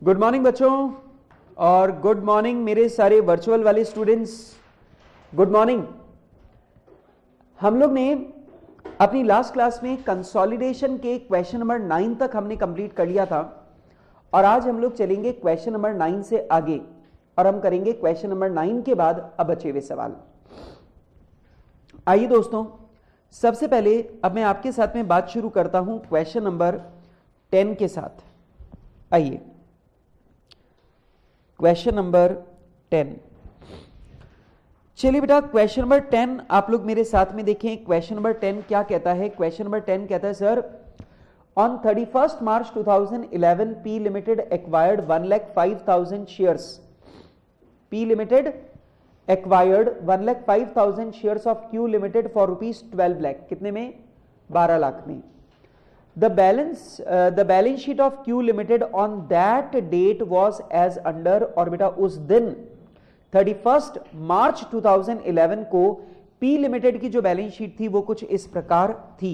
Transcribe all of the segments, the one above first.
Good morning बच्चों और good morning मेरे सारे वर्चुअल वाले स्टूडेंट्स। Good morning. हम लोग ने अपनी लास्ट क्लास में कंसोलिडेशन के क्वेश्चन नंबर 9 तक हमने कंप्लीट कर लिया था और आज हम लोग चलेंगे क्वेश्चन नंबर 9 से आगे और हम करेंगे क्वेश्चन नंबर 9 के बाद अब बचे हुए सवाल। आइए दोस्तों, सबसे पहले अब मैं आपके साथ में बात शुरू करता हूं क्वेश्चन नंबर 10 के साथ। आइए क्वेश्चन नंबर 10। चलिए बेटा, क्वेश्चन नंबर 10 आप लोग मेरे साथ में देखें। क्वेश्चन नंबर 10 क्या कहता है? क्वेश्चन नंबर 10 कहता है, sir on 31st March 2011 P Limited acquired 1,05,000 shares. P Limited acquired 1,05,000 shares of Q Limited for rupees 12 lakh. कितने में? 12 लाख में। The balance sheet of Q Limited on that date was as under, और बेटा उस दिन 31st March 2011 को P Limited की जो बैलेंस शीट थी वो कुछ इस प्रकार थी।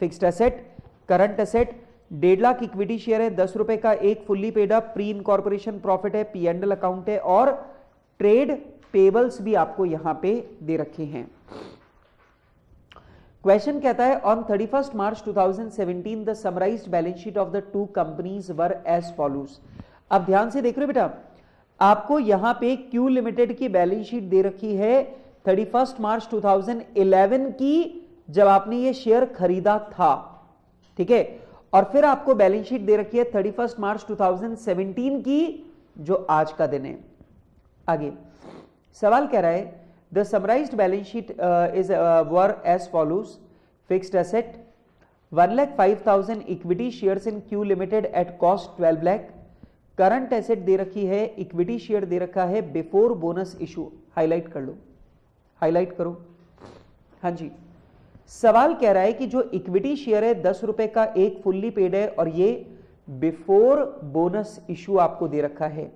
Fixed asset, current asset 1.5 lakh equity share है, 10 रुपए का एक fully paid up pre incorporation profit है, P&L अकाउंट है और ट्रेड पेबल्स भी आपको यहां पे दे रखे हैं। क्वेश्चन कहता है on 31st March 2017 the summarised balance sheet of the two companies were as follows. अब ध्यान से देख रहे हो बेटा, आपको यहां पे क्यू लिमिटेड की बैलेंस शीट दे रखी है 31st March 2011 की, जब आपने ये शेयर खरीदा था, ठीक है। और फिर आपको बैलेंस शीट दे रखी है 31st March 2017 की, जो आज का दिन है। आगे सवाल कह रहा है The summarized balance sheet were as follows. Fixed asset 1,05,000 equity shares in Q Limited at cost 12 lakh. Current asset दे रखी है, इक्विटी शेयर दे रखा है बिफोर बोनस इशू। हाईलाइट कर लो, हाईलाइट करो। हाँ जी, सवाल कह रहा है कि जो इक्विटी शेयर है 10 रुपए का एक फुल्ली पेड है और ये बिफोर बोनस इशू आपको दे रखा है।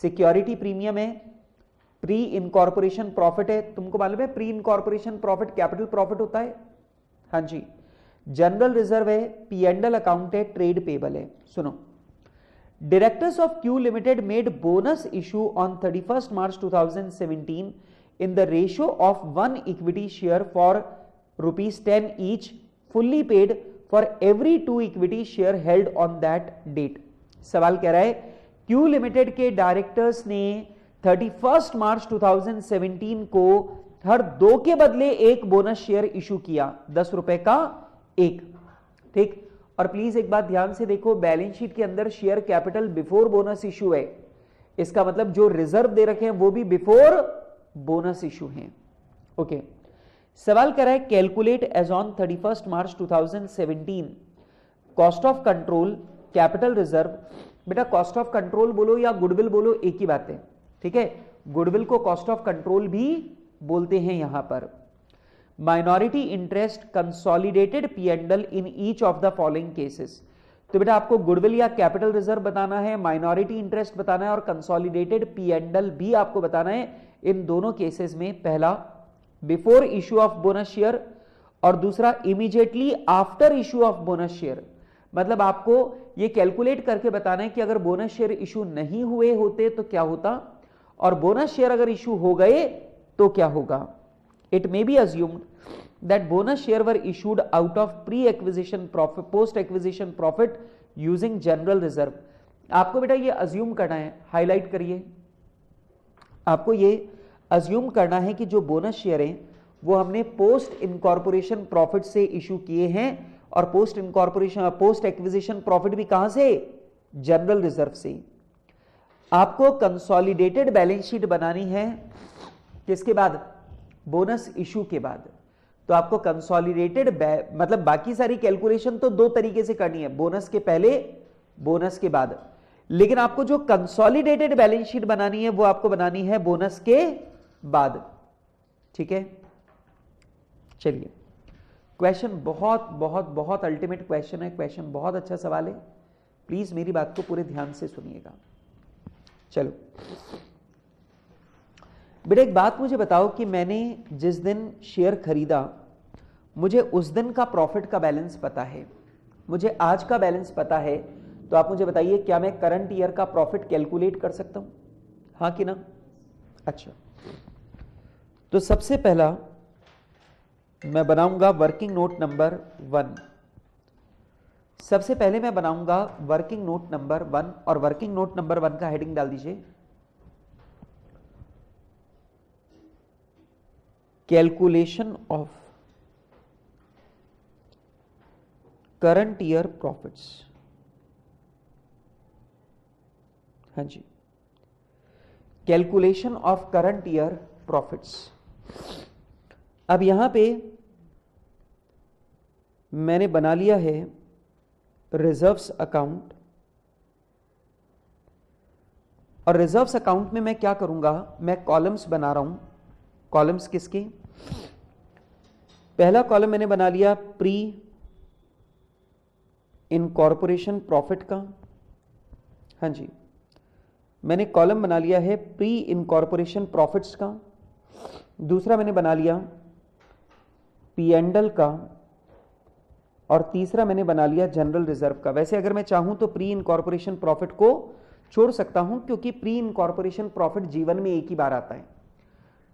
सिक्योरिटी प्रीमियम है, प्री इनकॉर्पोरेशन प्रॉफिट है। तुमको मालूम है pre incorporation profit capital profit होता है। हाँ जी, जनरल रिजर्व है, P&L अकाउंट है, ट्रेड पेबल है। सुनो, directors of Q limited made bonus issue on 31st March 2017 in the ratio of 1 equity share for ₹10 each, fully paid for every 2 equity share held on that date. सवाल कह रहा है Q limited के directors ने 31st March 2017 को हर 2 के बदले एक बोनस शेयर इशू किया, 10 रुपए का एक, ठीक। और प्लीज एक बात ध्यान से देखो, बैलेंस शीट के अंदर share capital before bonus issue है, इसका मतलब जो रिजर्व दे रखे हैं वो भी बिफोर बोनस इशू हैं। ओके, सवाल कर रहा है calculate as on 31st March 2017 cost of control capital reserve. बेटा कॉस्ट ऑफ कंट्रोल बोलो या गुडविल बोलो, एक ही बात है, ठीक है। गुडविल को कॉस्ट ऑफ कंट्रोल भी बोलते हैं यहां पर। Minority interest consolidated P&L in each of the following cases. तो बेटा आपको गुडविल या कैपिटल रिजर्व बताना है, माइनॉरिटी इंटरेस्ट बताना है और कंसोलिडेटेड P&L भी आपको बताना है। इन दोनों केसेस में पहला before issue of bonus share और दूसरा immediately after issue of bonus share. मतलब आपको ये कैलकुलेट करके बताना है कि अगर बोनस शेयर इशू नहीं हुए होते तो क्या होता और बोनस शेयर अगर इशू हो गए तो क्या होगा। It may be assumed that bonus share were issued out of pre acquisition profit post acquisition profit using general reserve. आपको बेटा ये अज्यूम करना है, हाईलाइट करिए। आपको ये अज्यूम करना है कि जो बोनस शेयर हैं वो हमने पोस्ट इनकॉर्पोरेशन प्रॉफिट से इशू किए हैं और पोस्ट एक्विजिशन प्रॉफिट भी कहां से? जनरल रिजर्व से। आपको कंसोलिडेटेड बैलेंस शीट बनानी है किसके बाद? बोनस इशू के बाद। तो आपको कंसोलिडेटेड मतलब बाकी सारी कैलकुलेशन तो 2 तरीके से करनी है, बोनस के पहले, बोनस के बाद। लेकिन आपको जो कंसोलिडेटेड बैलेंस शीट बनानी है वो आपको बनानी है बोनस के बाद, ठीक है। चलिए, क्वेश्चन बहुत बहुत बहुत अल्टीमेट क्वेश्चन है, क्वेश्चन बहुत अच्छा सवाल है। प्लीज मेरी बात को पूरे ध्यान से सुनिएगा। चलो बेटा एक बात मुझे बताओ कि मैंने जिस दिन शेयर खरीदा मुझे उस दिन का प्रॉफिट का बैलेंस पता है, मुझे आज का बैलेंस पता है, तो आप मुझे बताइए क्या मैं करंट ईयर का प्रॉफिट कैलकुलेट कर सकता हूं, हाँ कि ना? अच्छा, तो सबसे पहला मैं बनाऊंगा वर्किंग नोट नंबर 1। सबसे पहले मैं बनाऊंगा वर्किंग नोट नंबर 1, और वर्किंग नोट नंबर 1 का हेडिंग डाल दीजिए calculation of current year profits. हाँ जी, calculation of current year profits. अब यहां पे मैंने बना लिया है रिजर्व्स अकाउंट, और रिजर्व्स अकाउंट में मैं क्या करूंगा, मैं कॉलम्स बना रहा हूं। कॉलम्स किसके? पहला कॉलम मैंने बना लिया प्री इनकॉर्पोरेशन प्रॉफिट का। हाँ जी, मैंने कॉलम बना लिया है प्री इनकॉर्पोरेशन प्रॉफिट्स का। दूसरा मैंने बना लिया P&L का, और तीसरा मैंने बना लिया जनरल रिजर्व का। वैसे अगर मैं चाहूं तो प्री इनकॉर्पोरेशन प्रॉफिट को छोड़ सकता हूं, क्योंकि प्री इनकॉर्पोरेशन प्रॉफिट जीवन में एक ही बार आता है।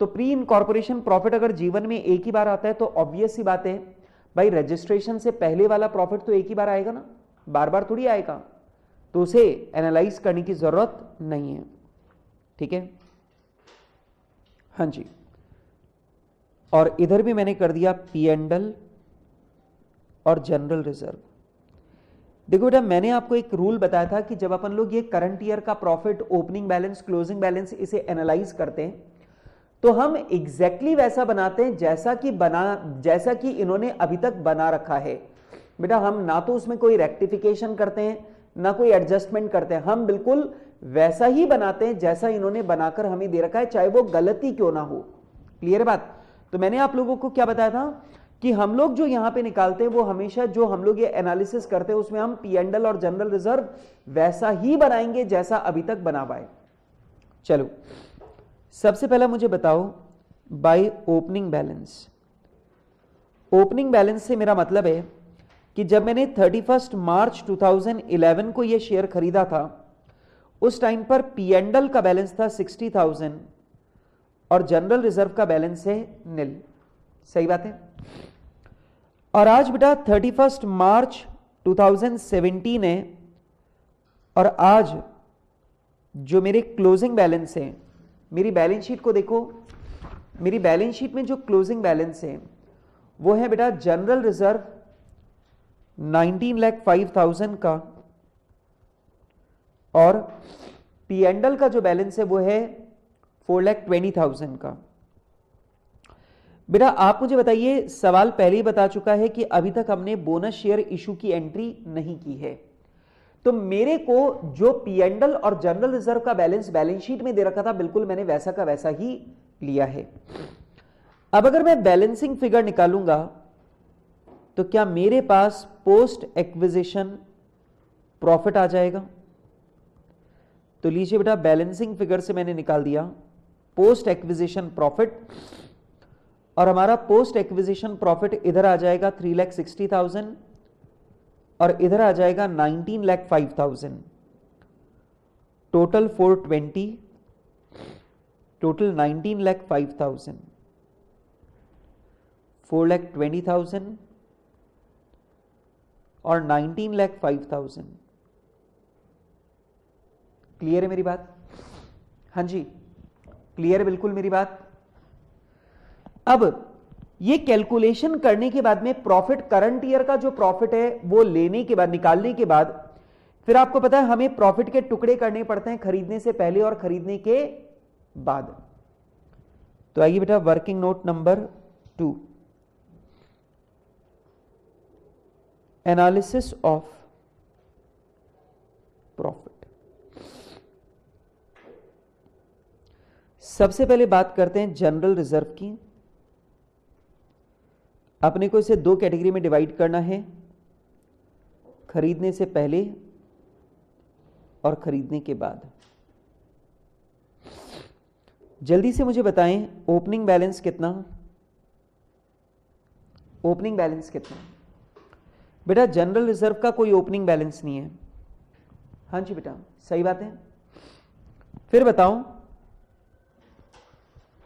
तो प्री इनकॉर्पोरेशन प्रॉफिट अगर जीवन में एक ही बार आता है तो ऑब्वियस सी बात है भाई, रजिस्ट्रेशन से पहले वाला प्रॉफिट तो एक ही बार आएगा ना, बार बार थोड़ी आएगा, तो उसे एनालाइज करने की जरूरत नहीं है। ठीक है, हाँ जी, और इधर भी मैंने कर दिया P&L और जनरल रिजर्व। देखो बेटा, मैंने आपको एक रूल बताया था कि जब अपन लोग ये करंट ईयर का profit, opening balance, closing balance, इसे एनालाइज करते हैं तो हम एग्जैक्टली वैसा बनाते हैं जैसा कि इन्होंने अभी तक बना रखा है। बेटा हम ना तो उसमें कोई रेक्टिफिकेशन करते हैं ना कोई एडजस्टमेंट करते हैं, हम बिल्कुल वैसा ही बनाते हैं जैसा इन्होंने बनाकर हमें दे रखा है, चाहे वो गलती क्यों ना हो। क्लियर बात? तो मैंने आप लोगों को क्या बताया था कि हम लोग जो यहां पे निकालते हैं वो हमेशा जो हम लोग ये एनालिसिस करते हैं उसमें हम P&L और जनरल रिजर्व वैसा ही बनाएंगे जैसा अभी तक बना हुआ है। चलो, सबसे पहला मुझे बताओ by opening balance. Opening balance से मेरा मतलब है कि जब मैंने 31 मार्च 2011 को यह शेयर खरीदा था उस टाइम पर P&L का बैलेंस था 60,000 और जनरल रिजर्व का बैलेंस है नील। सही बात है? और आज बेटा 31 मार्च 2017 है, और आज जो मेरे क्लोजिंग बैलेंस है, मेरी बैलेंस शीट को देखो, मेरी बैलेंस शीट में जो क्लोजिंग बैलेंस है वो है बेटा जनरल रिजर्व 19,05,000 का, और P&L का जो बैलेंस है वो है 4,20,000 का। बेटा आप मुझे बताइए, सवाल पहले ही बता चुका है कि अभी तक हमने बोनस शेयर इशू की एंट्री नहीं की है, तो मेरे को जो P&L और जनरल रिजर्व का बैलेंस शीट में दे रखा था बिल्कुल मैंने वैसा का वैसा ही लिया है। अब अगर मैं बैलेंसिंग फिगर निकालूंगा तो क्या मेरे पास पोस्ट एक्विजिशन प्रॉफिट आ जाएगा? तो लीजिए बेटा, बैलेंसिंग फिगर से मैंने निकाल दिया पोस्ट एक्विजिशन प्रॉफिट, और हमारा पोस्ट एक्विजिशन प्रॉफिट इधर आ जाएगा 3,60,000 और इधर आ जाएगा 19,05,000, टोटल 420, टोटल 19,05,000, 4,20,000 और 19,05,000। क्लियर है मेरी बात? हाँ जी, क्लियर है बिल्कुल मेरी बात। अब ये कैलकुलेशन करने के बाद में प्रॉफिट, करंट ईयर का जो प्रॉफिट है वो लेने के बाद, निकालने के बाद फिर आपको पता है हमें प्रॉफिट के टुकड़े करने पड़ते हैं खरीदने से पहले और खरीदने के बाद। तो आइए बेटा working note number 2, analysis of profit. सबसे पहले बात करते हैं जनरल रिजर्व की। अपने को इसे दो कैटेगरी में डिवाइड करना है, खरीदने से पहले और खरीदने के बाद। जल्दी से मुझे बताएं ओपनिंग बैलेंस कितना? ओपनिंग बैलेंस कितना? बेटा जनरल रिजर्व का कोई ओपनिंग बैलेंस नहीं है, हाँ जी बेटा, सही बात है। फिर बताओ,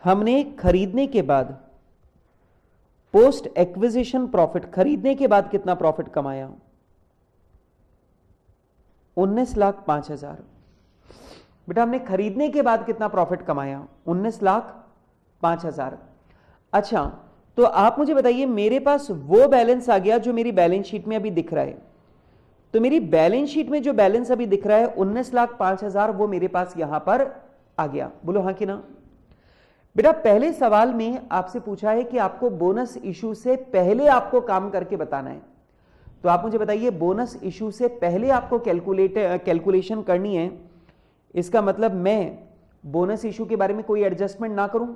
हमने खरीदने के बाद पोस्ट एक्विजिशन प्रॉफिट, खरीदने के बाद कितना प्रॉफिट कमाया? 19,05,000। बेटा हमने खरीदने के बाद कितना प्रॉफिट कमाया? 19,05,000। अच्छा, तो आप मुझे बताइए, मेरे पास वो बैलेंस आ गया जो मेरी बैलेंस शीट में अभी दिख रहा है। तो मेरी बैलेंस शीट में जो बैलेंस अभी दिख रहा है 19,05,000, वो मेरे पास यहां पर आ गया। बोलो हाँ कि ना। बेटा पहले सवाल में आपसे पूछा है कि आपको बोनस इशू से पहले आपको काम करके बताना है। तो आप मुझे बताइए, बोनस इशू से पहले आपको कैलकुलेशन करनी है, इसका मतलब मैं बोनस इशू के बारे में कोई एडजस्टमेंट ना करूं,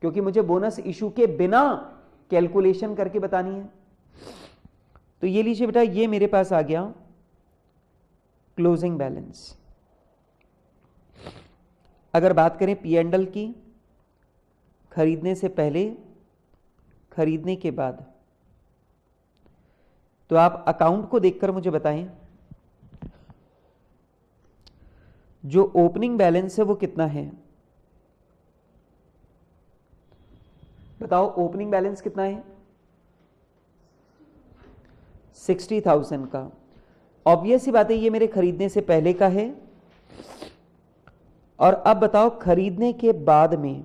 क्योंकि मुझे बोनस इशू के बिना कैलकुलेशन करके बतानी है। तो ये लीजिए बेटा, ये मेरे पास आ गया क्लोजिंग बैलेंस। अगर बात करें पी एंड एल की, खरीदने से पहले, खरीदने के बाद, तो आप अकाउंट को देखकर मुझे बताएं, जो ओपनिंग बैलेंस है वो कितना है? बताओ ओपनिंग बैलेंस कितना है? 60,000 का। ऑब्वियस सी बात है, ये मेरे खरीदने से पहले का है। और अब बताओ खरीदने के बाद में,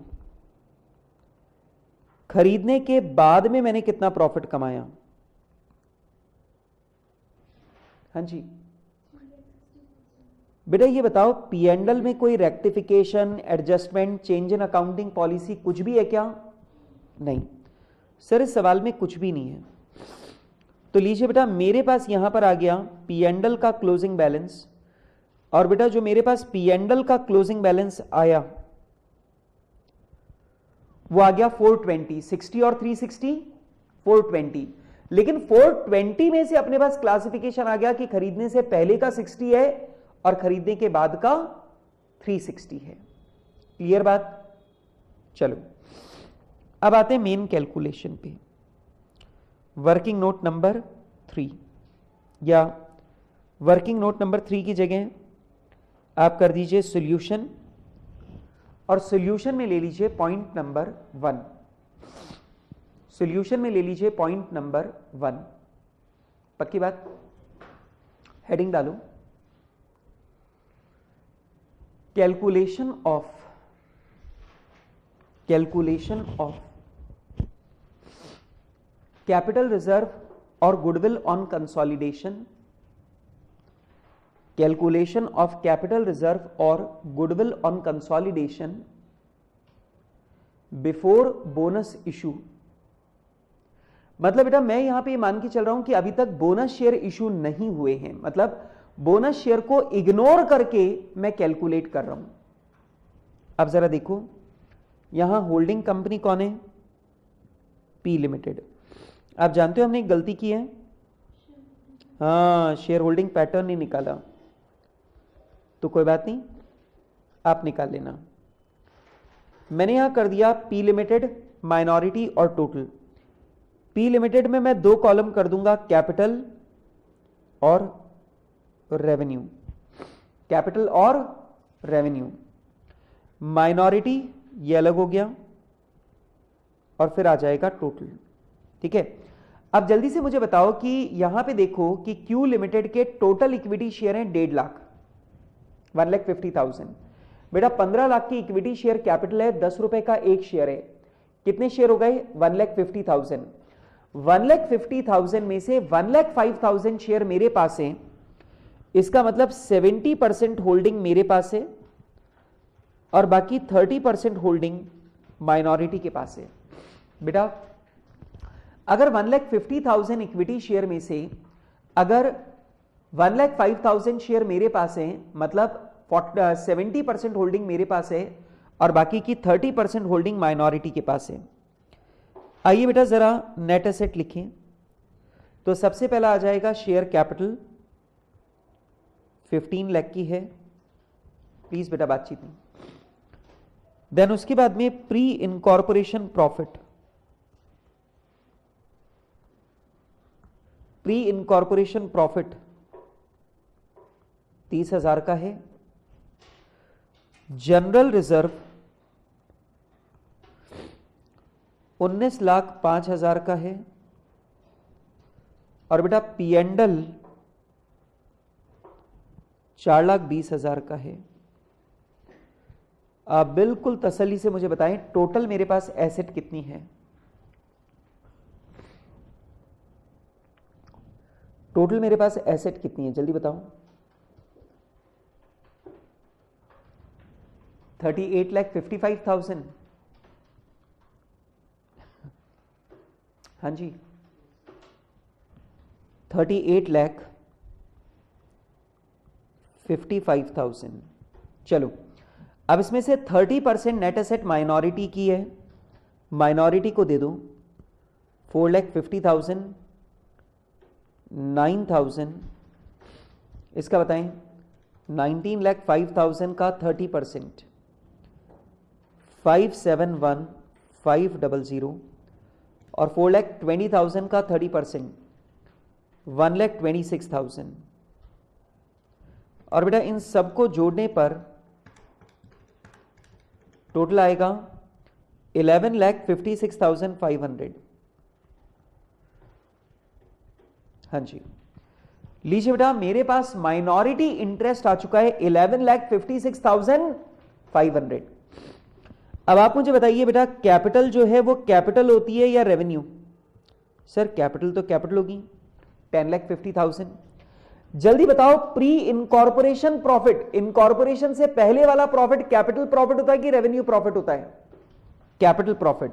खरीदने के बाद में मैंने कितना प्रॉफिट कमाया? हाँ जी बेटा, ये बताओ पी एंड एल में कोई rectification, adjustment, change in accounting policy कुछ भी है क्या? नहीं सर, इस सवाल में कुछ भी नहीं है। तो लीजिए बेटा, मेरे पास यहां पर आ गया पी एंड एल का क्लोजिंग बैलेंस। और बेटा जो मेरे पास पी एंड एल का क्लोजिंग बैलेंस आया वो आ गया 420। 60 और 360 420। लेकिन 420 में से अपने पास क्लासिफिकेशन आ गया कि खरीदने से पहले का 60 है और खरीदने के बाद का 360 है। क्लियर बात? चलो अब आते हैं मेन कैलकुलेशन पे। वर्किंग नोट नंबर 3, या वर्किंग नोट नंबर 3 की जगह आप कर दीजिए सॉल्यूशन, और सॉल्यूशन में ले लीजिए पॉइंट नंबर 1। सॉल्यूशन में ले लीजिए पॉइंट नंबर 1। पक्की बात? हेडिंग डालो, कैलकुलेशन ऑफ कैपिटल रिजर्व और goodwill on consolidation. Calculation of capital reserve और goodwill on consolidation before bonus issue. मतलब बेटा मैं यहां पे मान के चल रहा हूं कि अभी तक बोनस शेयर इशू नहीं हुए हैं, मतलब बोनस शेयर को इग्नोर करके मैं कैलकुलेट कर रहा हूं। अब जरा देखो, यहां होल्डिंग कंपनी कौन है? P limited. आप जानते हो हमने एक गलती की है, हाँ, शेयर होल्डिंग पैटर्न नहीं निकाला। तो कोई बात नहीं, आप निकाल लेना। मैंने यहां कर दिया पी लिमिटेड, माइनॉरिटी और टोटल। पी लिमिटेड में मैं 2 कॉलम कर दूंगा, कैपिटल और रेवेन्यू। कैपिटल और रेवेन्यू। माइनॉरिटी ये अलग हो गया, और फिर आ जाएगा टोटल। ठीक है, अब जल्दी से मुझे बताओ कि यहां पे देखो कि क्यू लिमिटेड के टोटल इक्विटी शेयर हैं 1.5 लाख, 1,50,000। बेटा 15 लाख की इक्विटी शेयर कैपिटल है, 10 रुपए का एक शेयर है। कितने शेयर हो गए? 1,50,000। 1,50,000 में से 1,05,000 शेयर मेरे पास है, इसका मतलब 70% होल्डिंग मेरे पास है और बाकी 30% होल्डिंग माइनॉरिटी के पास है। बेटा अगर 1,50,000 इक्विटी शेयर में से अगर 1,05,000 शेयर मेरे पास है, मतलब 70% होल्डिंग मेरे पास है और बाकी की 30% होल्डिंग माइनॉरिटी के पास है। आइए बेटा जरा नेट एसेट लिखें। तो सबसे पहला आ जाएगा शेयर कैपिटल, 15 लाख की है। प्लीज बेटा बातचीत नहीं। देन उसके बाद में pre incorporation profit, pre incorporation profit 30,000 का है। जनरल रिजर्व 19,05,000 का है। और बेटा पीएंडल 4,20,000 का है। आप बिल्कुल तसल्ली से मुझे बताएं टोटल मेरे पास एसेट कितनी है। टोटल मेरे पास एसेट कितनी है जल्दी बताओ। 38,55,000। हाँ जी 38,55,000। चलो अब इसमें से 30% नेट एसेट माइनॉरिटी की है, माइनॉरिटी को दे दो 4,50,000, 9,000। इसका बताएं 19,05,000 का 30%, 571,500। और 4,20,000 का 30%, 1,26,000। और बेटा इन सबको जोड़ने पर टोटल आएगा 11,56,500। हाँ जी लीजिए बेटा मेरे पास माइनॉरिटी इंटरेस्ट आ चुका है 11,56,500। अब आप मुझे बताइए बेटा कैपिटल जो है वो कैपिटल होती है या रेवेन्यू। सर कैपिटल तो कैपिटल होगी 10,50,000। जल्दी बताओ प्री इनकॉर्पोरेशन प्रॉफिट, इनकॉर्पोरेशन से पहले वाला प्रॉफिट कैपिटल प्रॉफिट होता है कि रेवेन्यू प्रॉफिट होता है। Capital profit.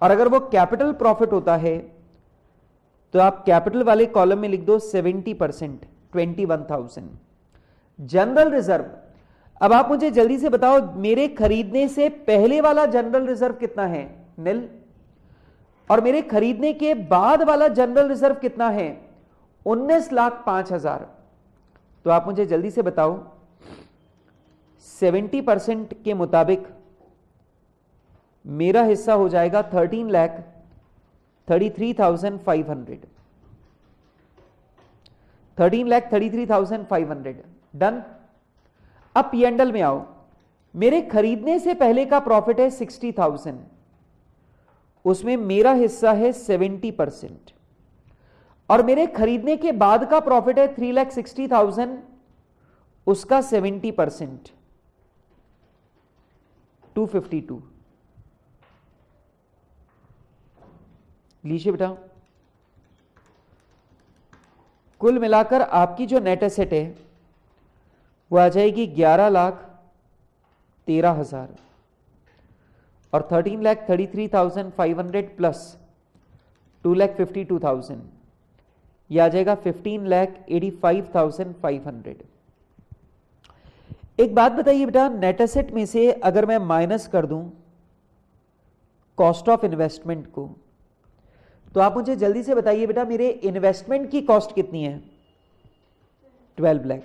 और अगर वो कैपिटल प्रॉफिट होता है तो आप कैपिटल वाले कॉलम में लिख दो 70%, 21,000। जनरल रिजर्व, अब आप मुझे जल्दी से बताओ मेरे खरीदने से पहले वाला जनरल रिजर्व कितना है, निल। और मेरे खरीदने के बाद वाला जनरल रिजर्व कितना है, 19,05,000। तो आप मुझे जल्दी से बताओ 70% के मुताबिक मेरा हिस्सा हो जाएगा 13,33,500। 13,33,500 डन। अब पीएंडल में आओ, मेरे खरीदने से पहले का प्रॉफिट है 60,000, उसमें मेरा हिस्सा है 70%। और मेरे खरीदने के बाद का प्रॉफिट है 3,60,000, उसका 70%, 252। लीजिए बेटा कुल मिलाकर आपकी जो नेट एसेट है वो आ जाएगी 11,13,000। और 13,33,500 प्लस 2,52,000, यह आ जाएगा 15,85,500। एक बात बताइए बेटा नेट एसेट में से अगर मैं माइनस कर दूं कॉस्ट ऑफ इन्वेस्टमेंट को, तो आप मुझे जल्दी से बताइए बेटा मेरे इन्वेस्टमेंट की कॉस्ट कितनी है, 12 लाख।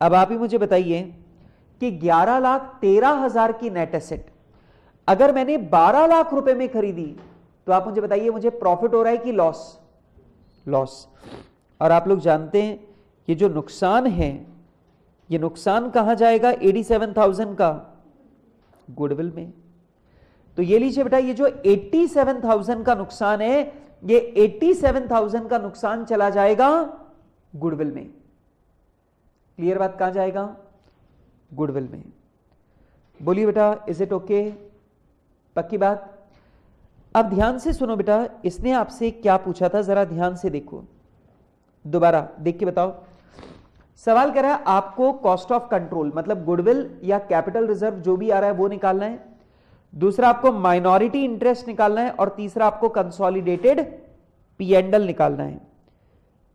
अब आप ही मुझे बताइए कि 11,13,000 की नेट एसेट अगर मैंने 12 लाख रुपए में खरीदी तो आप मुझे बताइए मुझे प्रॉफिट हो रहा है कि लॉस, लॉस। और आप लोग जानते हैं ये जो नुकसान है ये नुकसान कहां जाएगा, 87,000 का गुडविल में। तो ये लीजिए बेटा ये जो 87,000 का नुकसान है ये 87,000 का नुकसान चला जाएगा गुडविल में। क्लियर बात, कहां जाएगा, गुडविल में। बोलिए बेटा इज इट ओके, पक्की बात। अब ध्यान से सुनो बेटा इसने आपसे क्या पूछा था जरा ध्यान से देखो, दोबारा देख के बताओ। सवाल कह रहा है आपको कॉस्ट ऑफ कंट्रोल मतलब गुडविल या कैपिटल रिजर्व जो भी आ रहा है वो निकालना है, दूसरा आपको माइनॉरिटी इंटरेस्ट निकालना है और तीसरा आपको कंसोलिडेटेड पीएंडल निकालना है।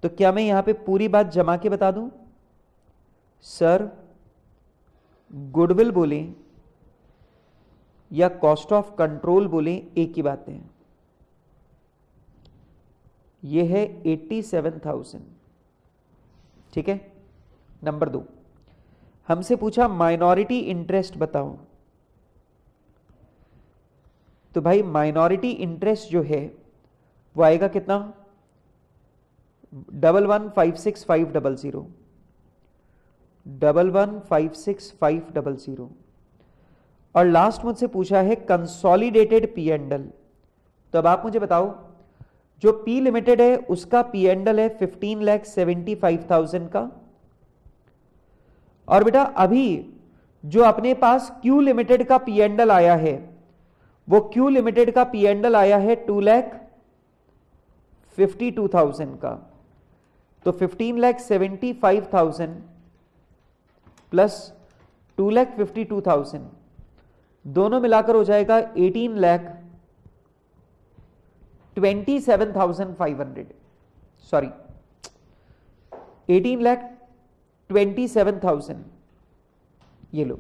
तो क्या मैं यहां पे पूरी बात जमा के बता दूं, सर गुडविल बोले या कॉस्ट ऑफ कंट्रोल बोले एक ही बात है, यह है 87,000, ठीक है। नंबर 2 हमसे पूछा माइनॉरिटी इंटरेस्ट बताओ, तो भाई माइनॉरिटी इंटरेस्ट जो है वो आएगा कितना, 11,56,500। 1156,500। और लास्ट मुझसे पूछा है कंसोलिडेटेड पी एंड एल। तो अब आप मुझे बताओ, जो पी लिमिटेड है उसका पी एंड एल है 15,75,000 का, और बेटा अभी जो अपने पास क्यू लिमिटेड का पी एंड एल आया है, वो क्यू लिमिटेड का पी एंड एल आया है 2,52,000 का। तो 15,75,000 प्लस 2,52,000 दोनों मिलाकर हो जाएगा 18,27,500। सॉरी, 18,27,000। ये लो।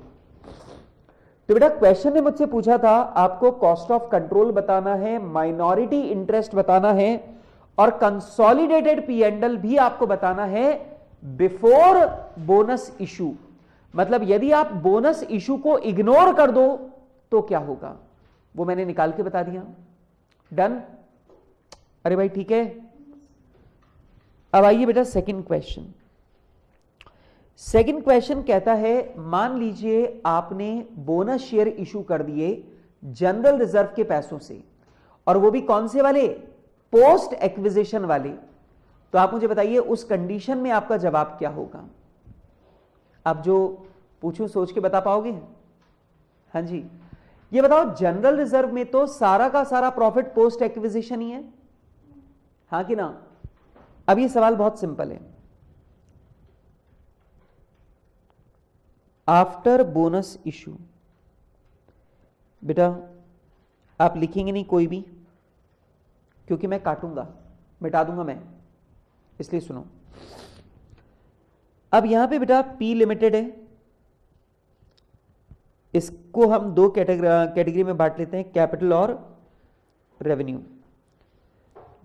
तो बेटा क्वेश्चन ने मुझसे पूछा था आपको कॉस्ट ऑफ कंट्रोल बताना है, माइनॉरिटी इंटरेस्ट बताना है, और कंसोलिडेटेड पी एंड एल भी आपको बताना है बिफोर बोनस इशू। मतलब यदि आप बोनस इशू को इग्नोर कर दो तो क्या होगा, वो मैंने निकाल के बता दिया। डन? अरे भाई ठीक है। अब आइए बेटा सेकंड क्वेश्चन। सेकंड क्वेश्चन कहता है, मान लीजिए आपने बोनस शेयर इशू कर दिए जनरल रिजर्व के पैसों से, और वो भी कौन से वाले? पोस्ट एक्विजिशन वाले। तो आप मुझे बताइए उस कंडीशन में आपका जवाब क्या होगा? आप जो पूछूं सोच के बता पाओगे? हाँ जी, ये बताओ जनरल रिजर्व में तो सारा का सारा प्रॉफिट पोस्ट एक्विजिशन ही है, हाँ कि ना? अब ये सवाल बहुत सिंपल है। आफ्टर बोनस इशू, बेटा आप लिखेंगे नहीं कोई भी, क्योंकि मैं काटूंगा, मिटा दूंगा मैं, इसलिए सुनो। अब यहां पे बेटा पी लिमिटेड है, इसको हम दो कैटेगरी में बांट लेते हैं, कैपिटल और रेवेन्यू।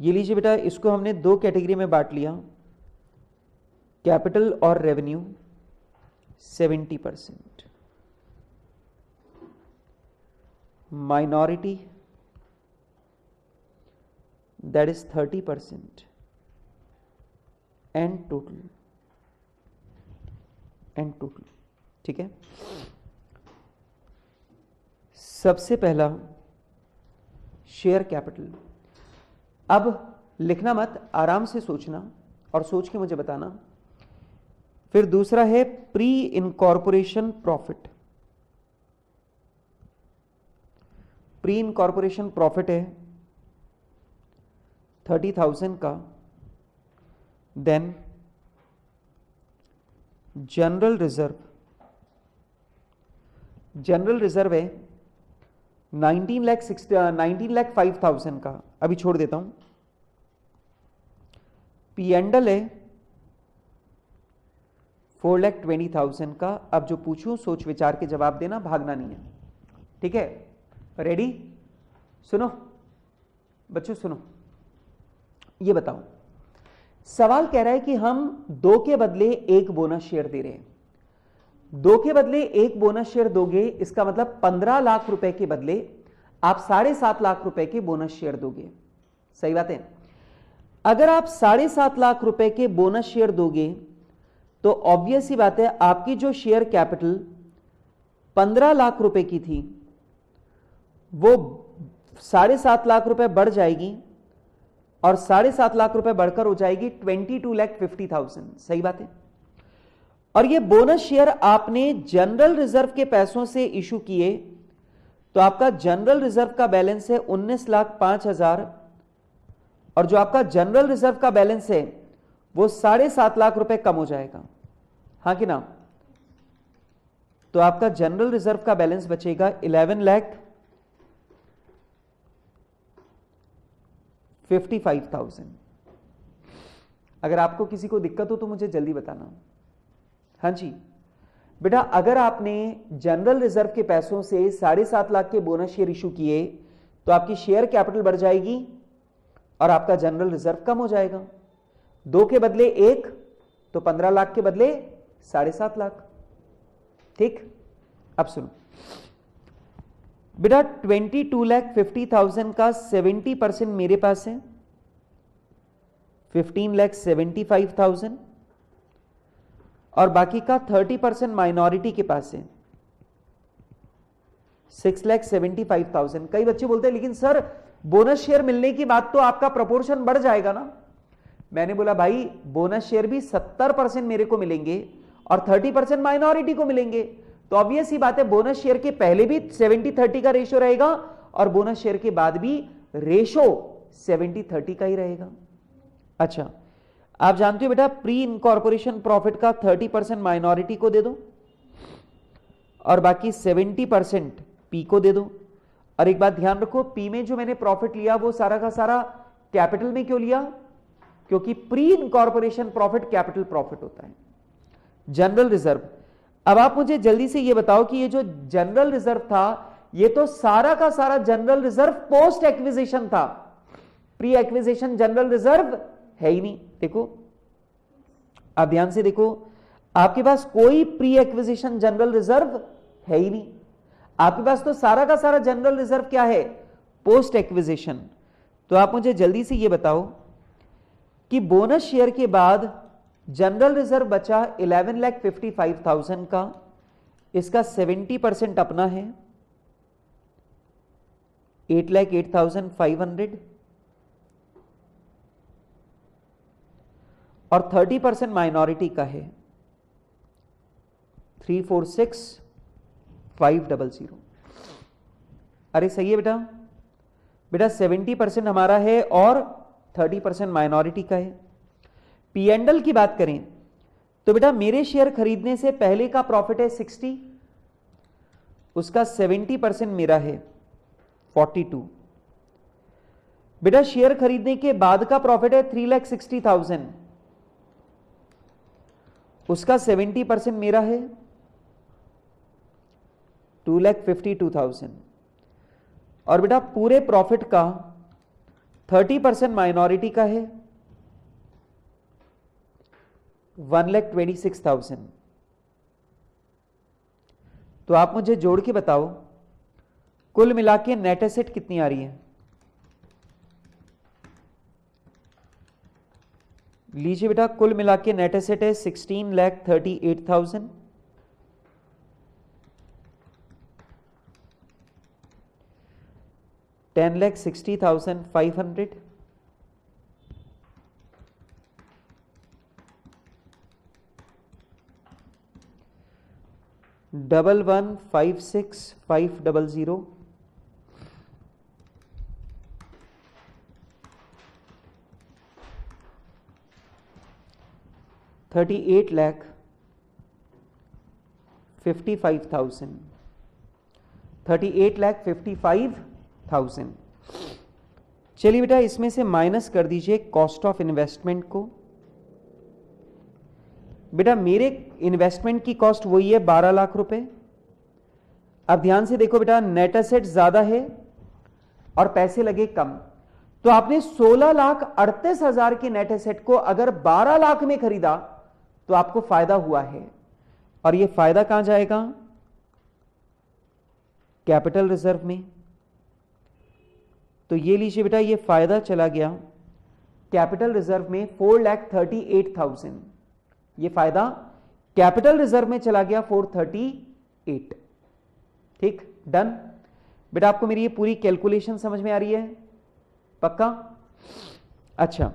ये लीजिए बेटा, इसको हमने दो कैटेगरी में बांट लिया, कैपिटल और revenue 70%, minority that is 30%, and total ठीक है। सबसे पहला शेयर कैपिटल। अब लिखना मत, आराम से सोचना और सोच के मुझे बताना। फिर दूसरा है pre incorporation profit. Pre incorporation profit है 30,000 का। देन जनरल रिजर्व है 19,05,000 का, अभी छोड़ देता हूं। पी एंड एल है 4,20,000 का। अब जो पूछूं सोच विचार के जवाब देना, भागना नहीं है, ठीक है? रेडी? सुनो बच्चों, सुनो, ये बताओ, सवाल कह रहा है कि हम 2 के बदले 1 बोनस शेयर दे रहे हैं। 2 के बदले 1 बोनस शेयर दोगे, इसका मतलब 15 लाख रुपए के बदले आप 7.5 लाख रुपए के बोनस शेयर दोगे। सही बात है? अगर आप 7.5 लाख रुपए के बोनस शेयर दोगे तो ऑब्वियस ही बात है, आपकी जो शेयर कैपिटल 15 लाख रुपए की थी वो 7.5 लाख रुपए बढ़ जाएगी, और 7.5 लाख रुपए बढ़कर हो जाएगी 22,50,000। सही बात है? और ये बोनस शेयर आपने जनरल रिजर्व के पैसों से इशू किए, तो आपका जनरल रिजर्व का बैलेंस है 19,05,000, और जो आपका जनरल रिजर्व का बैलेंस है वो 7.5 लाख रुपए कम हो जाएगा, हाँ कि ना? तो आपका जनरल रिजर्व का बैलेंस बचेगा 11,55,000। अगर आपको किसी को दिक्कत हो तो मुझे जल्दी बताना। हाँ जी बेटा, अगर आपने जनरल रिजर्व के पैसों से 7.5 लाख के बोनस शेयर इशू किए तो आपकी शेयर कैपिटल बढ़ जाएगी और आपका जनरल रिजर्व कम हो जाएगा। 2 के बदले 1 तो 15 लाख के बदले 7.5 लाख। ठीक, अब सुनो बेटा, 22,50,000 का 70% मेरे पास है, 15,75,000, और बाकी का 30% माइनॉरिटी के पास है, 6,75,000। कई बच्चे बोलते हैं लेकिन सर बोनस शेयर मिलने की बात तो आपका प्रोपोर्शन बढ़ जाएगा ना। मैंने बोला भाई बोनस शेयर भी 70% मेरे को मिलेंगे और 30% माइनॉरिटी को मिलेंगे, तो ऑब्वियस ही बात है बोनस शेयर के पहले भी 70-30 का रेशो रहेगा और बोनस शेयर के बाद भी रेशो 70-30 का ही रहेगा। अच्छा, आप जानते हो बेटा प्री इनकॉर्पोरेशन प्रॉफिट का 30% माइनॉरिटी को दे दो और बाकी 70% पी को दे दो। और एक बात ध्यान रखो, पी में जो मैंने प्रॉफिट लिया वो सारा का सारा कैपिटल में क्यों लिया? क्योंकि pre incorporation profit capital profit होता है। जनरल रिजर्व, अब आप मुझे जल्दी से ये बताओ कि ये जो जनरल रिजर्व था ये तो सारा का सारा जनरल रिजर्व पोस्ट एक्विजिशन था, प्री एक्विजिशन जनरल रिजर्व है ही नहीं। देखो आप ध्यान से देखो, आपके पास कोई प्री एक्विजिशन जनरल रिजर्व है ही नहीं, आपके पास तो सारा का सारा जनरल रिजर्व क्या है? Post acquisition. तो आप मुझे जल्दी से ये बताओ कि बोनस शेयर के बाद जनरल रिजर्व बचा 11,55,000 का, इसका 70% अपना है 8,08,500 और 30% माइनॉरिटी का है 346,500। अरे सही है बेटा, बेटा 70% हमारा है और 30% माइनॉरिटी का है। पी एंड एल की बात करें तो बेटा मेरे शेयर खरीदने से पहले का प्रॉफिट है 60, उसका 70% मेरा है 42। बेटा शेयर खरीदने के बाद का प्रॉफिट है 3,60,000, उसका 70% मेरा है 2,52,000। और बेटा पूरे प्रॉफिट का 30% माइनॉरिटी का है 1,26,000। तो आप मुझे जोड़ के बताओ कुल मिला के नेट एसेट कितनी आ रही है? लीजिए बेटा कुल मिला के नेट एसेट है 16,38,000, 10,60,500, 11,56,500, 38,55,000, 38,55,000। चलिए बेटा इसमें से माइनस कर दीजिए कॉस्ट ऑफ इन्वेस्टमेंट को। बेटा मेरे इन्वेस्टमेंट की कॉस्ट वही है 12 लाख रुपए। अब ध्यान से देखो बेटा नेट एसेट ज्यादा है और पैसे लगे कम, तो आपने 16,38,000 के नेट एसेट को अगर 12 लाख में खरीदा तो आपको फायदा हुआ है। और यह फायदा कहां जाएगा? कैपिटल रिजर्व में। तो ये लीजिए बेटा ये फायदा चला गया कैपिटल रिजर्व में 4,38,000, ये फायदा कैपिटल रिजर्व में चला गया 438। ठीक, डन। बेटा आपको मेरी ये पूरी कैलकुलेशन समझ में आ रही है? पक्का? अच्छा,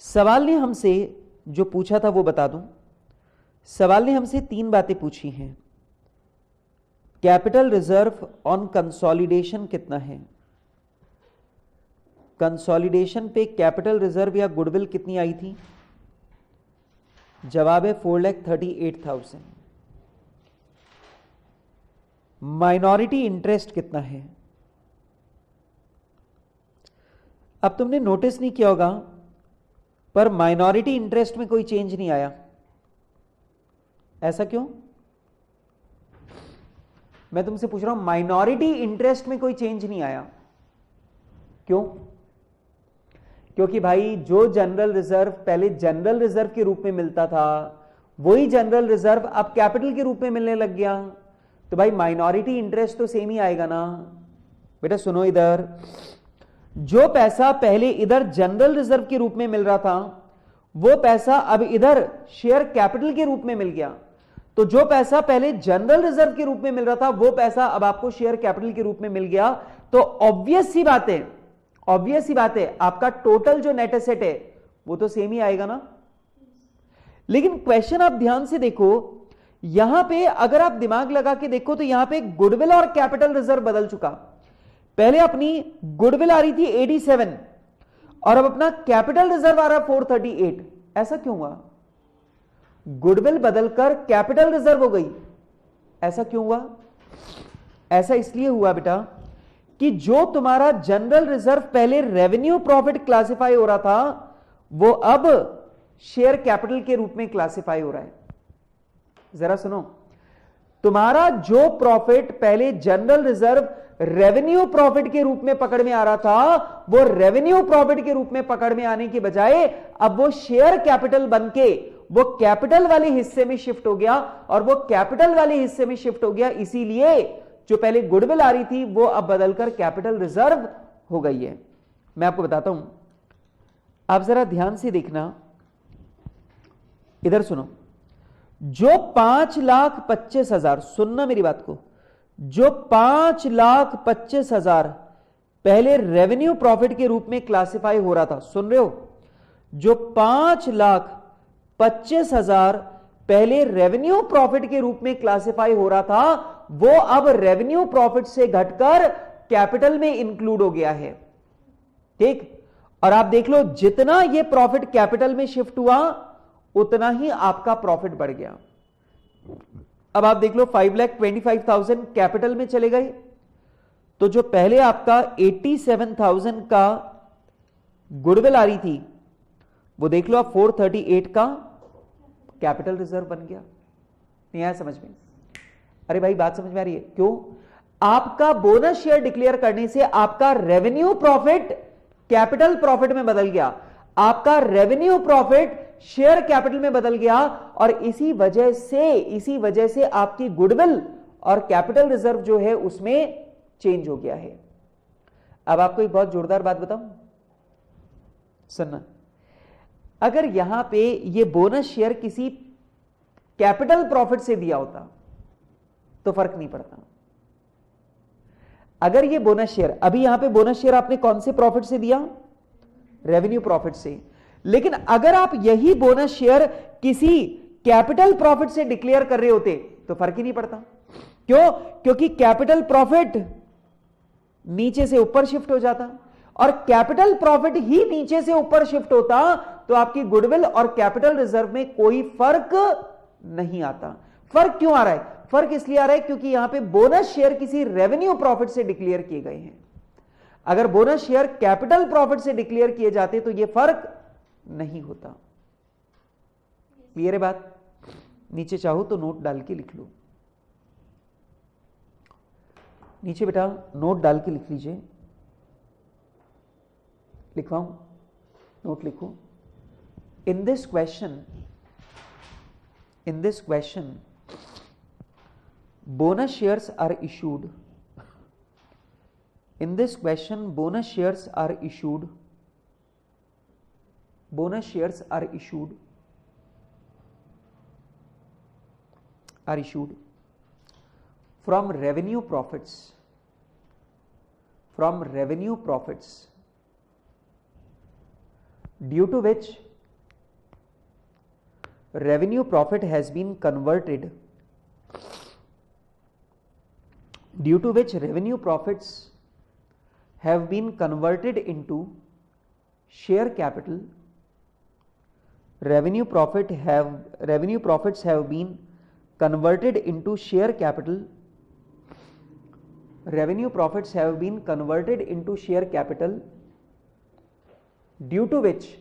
सवाल ने हमसे जो पूछा था वो बता दूं। सवाल ने हमसे 3 बातें पूछी हैं। कैपिटल रिजर्व ऑन कंसोलिडेशन कितना है? कंसोलिडेशन पे कैपिटल रिजर्व या गुडविल कितनी आई थी? जवाब है 4,38,000। माइनॉरिटी इंटरेस्ट कितना है? अब तुमने नोटिस नहीं किया होगा पर माइनॉरिटी इंटरेस्ट में कोई चेंज नहीं आया। ऐसा क्यों? मैं तुमसे पूछ रहा हूं माइनॉरिटी इंटरेस्ट में कोई चेंज नहीं आया, क्यों? क्योंकि भाई जो जनरल रिजर्व पहले जनरल रिजर्व के रूप में मिलता था वही जनरल रिजर्व अब कैपिटल के रूप में मिलने लग गया, तो भाई माइनॉरिटी इंटरेस्ट तो सेम ही आएगा ना। बेटा सुनो, इधर जो पैसा पहले इधर जनरल रिजर्व के रूप में मिल रहा था वो पैसा अब इधर शेयर कैपिटल के रूप में मिल गया। तो जो पैसा पहले जनरल रिजर्व के रूप में मिल रहा था वो पैसा अब आपको शेयर कैपिटल के रूप में मिल गया। तो ऑब्वियस सी बात है आपका टोटल जो नेट एसेट है वो तो सेम ही आएगा ना। लेकिन क्वेश्चन आप ध्यान से देखो, यहां पे अगर आप दिमाग लगा के देखो तो यहां पे गुडविल और कैपिटल रिजर्व बदल चुका। पहले अपनी गुडविल आ रही थी 87 और अब अपना कैपिटल रिजर्व आ रहा 438। ऐसा क्यों हुआ? गुडविल बदलकर कैपिटल रिजर्व हो गई। ऐसा क्यों हुआ? ऐसा इसलिए हुआ बेटा कि जो तुम्हारा जनरल रिजर्व पहले रेवेन्यू प्रॉफिट क्लासिफाई हो रहा था वो अब शेयर कैपिटल के रूप में क्लासिफाई हो रहा है। जरा सुनो, तुम्हारा जो प्रॉफिट पहले जनरल रिजर्व रेवेन्यू प्रॉफिट के रूप में पकड़ में आ रहा था वो रेवेन्यू प्रॉफिट के रूप में पकड़ में आने के बजाय अब वो शेयर कैपिटल बनके वो कैपिटल वाले हिस्से में शिफ्ट हो गया। और वो कैपिटल वाले हिस्से में शिफ्ट हो गया इसीलिए जो पहले गुडविल आ रही थी वो अब बदलकर कैपिटल रिजर्व हो गई है। मैं आपको बताता हूं, आप जरा ध्यान से देखना, इधर सुनो। जो 5,25,000, सुनना मेरी बात को, जो 5,25,000 पहले रेवेन्यू प्रॉफिट के रूप में क्लासिफाई हो रहा था, सुन रहे हो, जो 5,25,000 पहले रेवेन्यू प्रॉफिट के रूप में क्लासिफाई हो रहा था वो अब रेवेन्यू प्रॉफिट से घटकर कैपिटल में इंक्लूड हो गया है। ठीक, और आप देख लो जितना ये प्रॉफिट कैपिटल में शिफ्ट हुआ उतना ही आपका प्रॉफिट बढ़ गया। अब आप देख लो 5,25,000 कैपिटल में चले गए तो जो पहले आपका 87,000 का गुडविल आ रही थी वो देख लो आप 438 का कैपिटल रिजर्व बन गया। नहीं आया समझ में? अरे भाई बात समझ में आ रही है? क्यों? आपका बोनस शेयर डिक्लेयर करने से आपका रेवेन्यू प्रॉफिट कैपिटल प्रॉफिट में बदल गया, आपका रेवेन्यू प्रॉफिट शेयर कैपिटल में बदल गया और इसी वजह से आपकी गुडविल और कैपिटल रिजर्व जो है उसमें चेंज हो गया है। अब आपको एक बहुत जोरदार बात बताऊं, सुनना। अगर यहां पे ये बोनस शेयर किसी कैपिटल प्रॉफिट से दिया होता तो फर्क नहीं पड़ता। अगर ये बोनस शेयर, अभी यहां पे बोनस शेयर आपने कौन से प्रॉफिट से दिया? रेवेन्यू प्रॉफिट से। लेकिन अगर आप यही बोनस शेयर किसी कैपिटल प्रॉफिट से डिक्लेयर कर रहे होते तो फर्क ही नहीं पड़ता। क्यों? क्योंकि कैपिटल प्रॉफिट नीचे से ऊपर शिफ्ट हो जाता और कैपिटल प्रॉफिट ही नीचे से ऊपर शिफ्ट होता तो आपकी गुडविल और कैपिटल रिजर्व में कोई फर्क नहीं आता। फर्क क्यों आ रहा है? फर्क इसलिए आ रहा है क्योंकि यहां पे बोनस शेयर किसी रेवेन्यू प्रॉफिट से डिक्लेयर किए गए हैं। अगर बोनस शेयर कैपिटल प्रॉफिट से डिक्लेयर किए जाते तो यह फर्क नहीं होता। क्लियर है बात? नीचे चाहो तो नोट डाल के लिख लो, नीचे बेटा नोट डाल के लिख लीजिए। लिखवाऊं? नोट लिखो। In this question bonus shares are issued. In this question bonus shares are issued from revenue profits due to which revenue profit has been converted due to which revenue profits have been converted into share capital. Revenue profits have been converted into share capital. Revenue profits have been converted into share capital due to which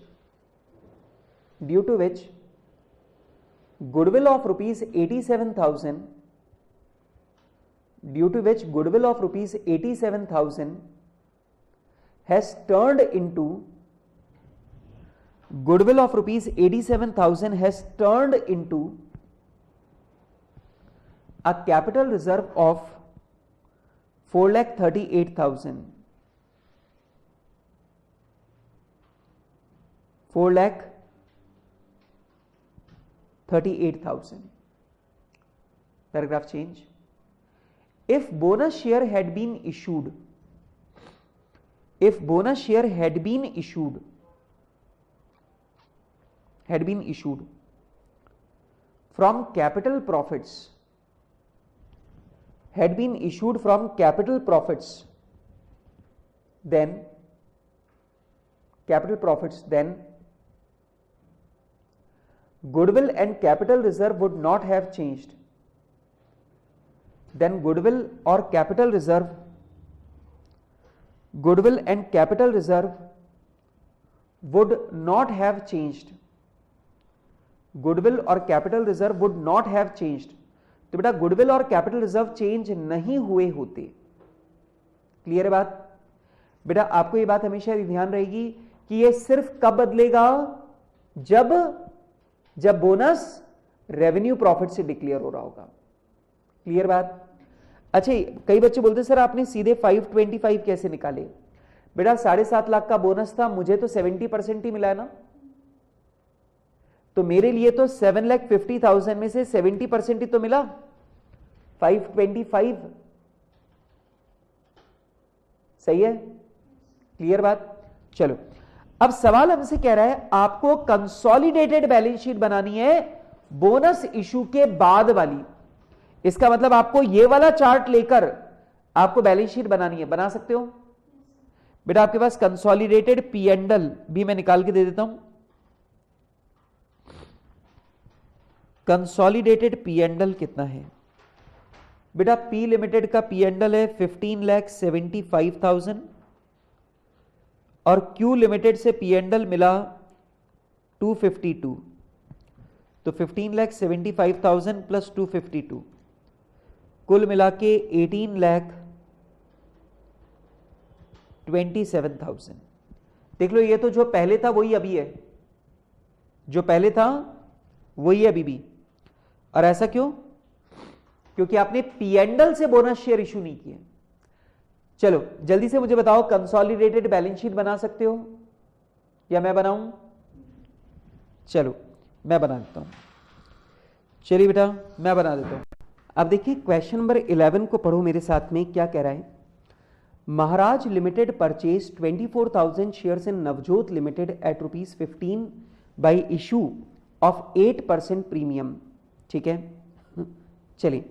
goodwill of rupees 87,000 has turned into a capital reserve of 4,38,000. 4,38,000 38,000. Paragraph change. If bonus share had been issued, from capital profits, then goodwill and capital reserve would not have changed. Then goodwill and capital reserve would not have changed. तो बेटा goodwill और capital reserve change नहीं हुए होते. Clear है बात? बेटा आपको ये बात हमेशा ध्यान रहेगी कि ये सिर्फ कब बदलेगा, जब बोनस रेवेन्यू प्रॉफिट से डिक्लेयर हो रहा होगा. क्लियर बात? अच्छा, कई बच्चे बोलते सर आपने सीधे 525 कैसे निकाले? बेटा 7.5 लाख का बोनस था, मुझे तो 70% ही मिला है ना, तो मेरे लिए तो 7,50,000 में से 70% ही तो मिला, 525. सही है? क्लियर बात? चलो, अब सवाल हमसे कह रहा है आपको कंसोलिडेटेड बैलेंस शीट बनानी है बोनस इशू के बाद वाली. इसका मतलब आपको ये वाला चार्ट लेकर आपको बैलेंस शीट बनानी है. बना सकते हो बेटा? आपके पास कंसोलिडेटेड पी एंड एल भी मैं निकाल के दे देता हूं. कंसोलिडेटेड पी एंड एल कितना है बेटा? पी लिमिटेड का पी एंड एल है 15,75,000 और क्यू लिमिटेड से पी एंड एल मिला 252. तो 15,75,000 प्लस 252 कुल मिला के 18,27,000. देख लो, ये तो जो पहले था वही अभी है, जो पहले था वही अभी भी. और ऐसा क्यों? क्योंकि आपने पीएनएल से बोनस शेयर इशू नहीं किए. चलो जल्दी से मुझे बताओ, कंसोलिडेटेड बैलेंस शीट बना सकते हो या मैं बनाऊं? चलो मैं बना देता हूं. चलिए बेटा मैं बना देता हूं. अब देखिए क्वेश्चन नंबर 11 को पढ़ो मेरे साथ में. क्या कह रहा है? Maharaj limited purchase 24,000 shares in Navjot limited at ₹15 by issue of 8% premium. ठीक है, चलिए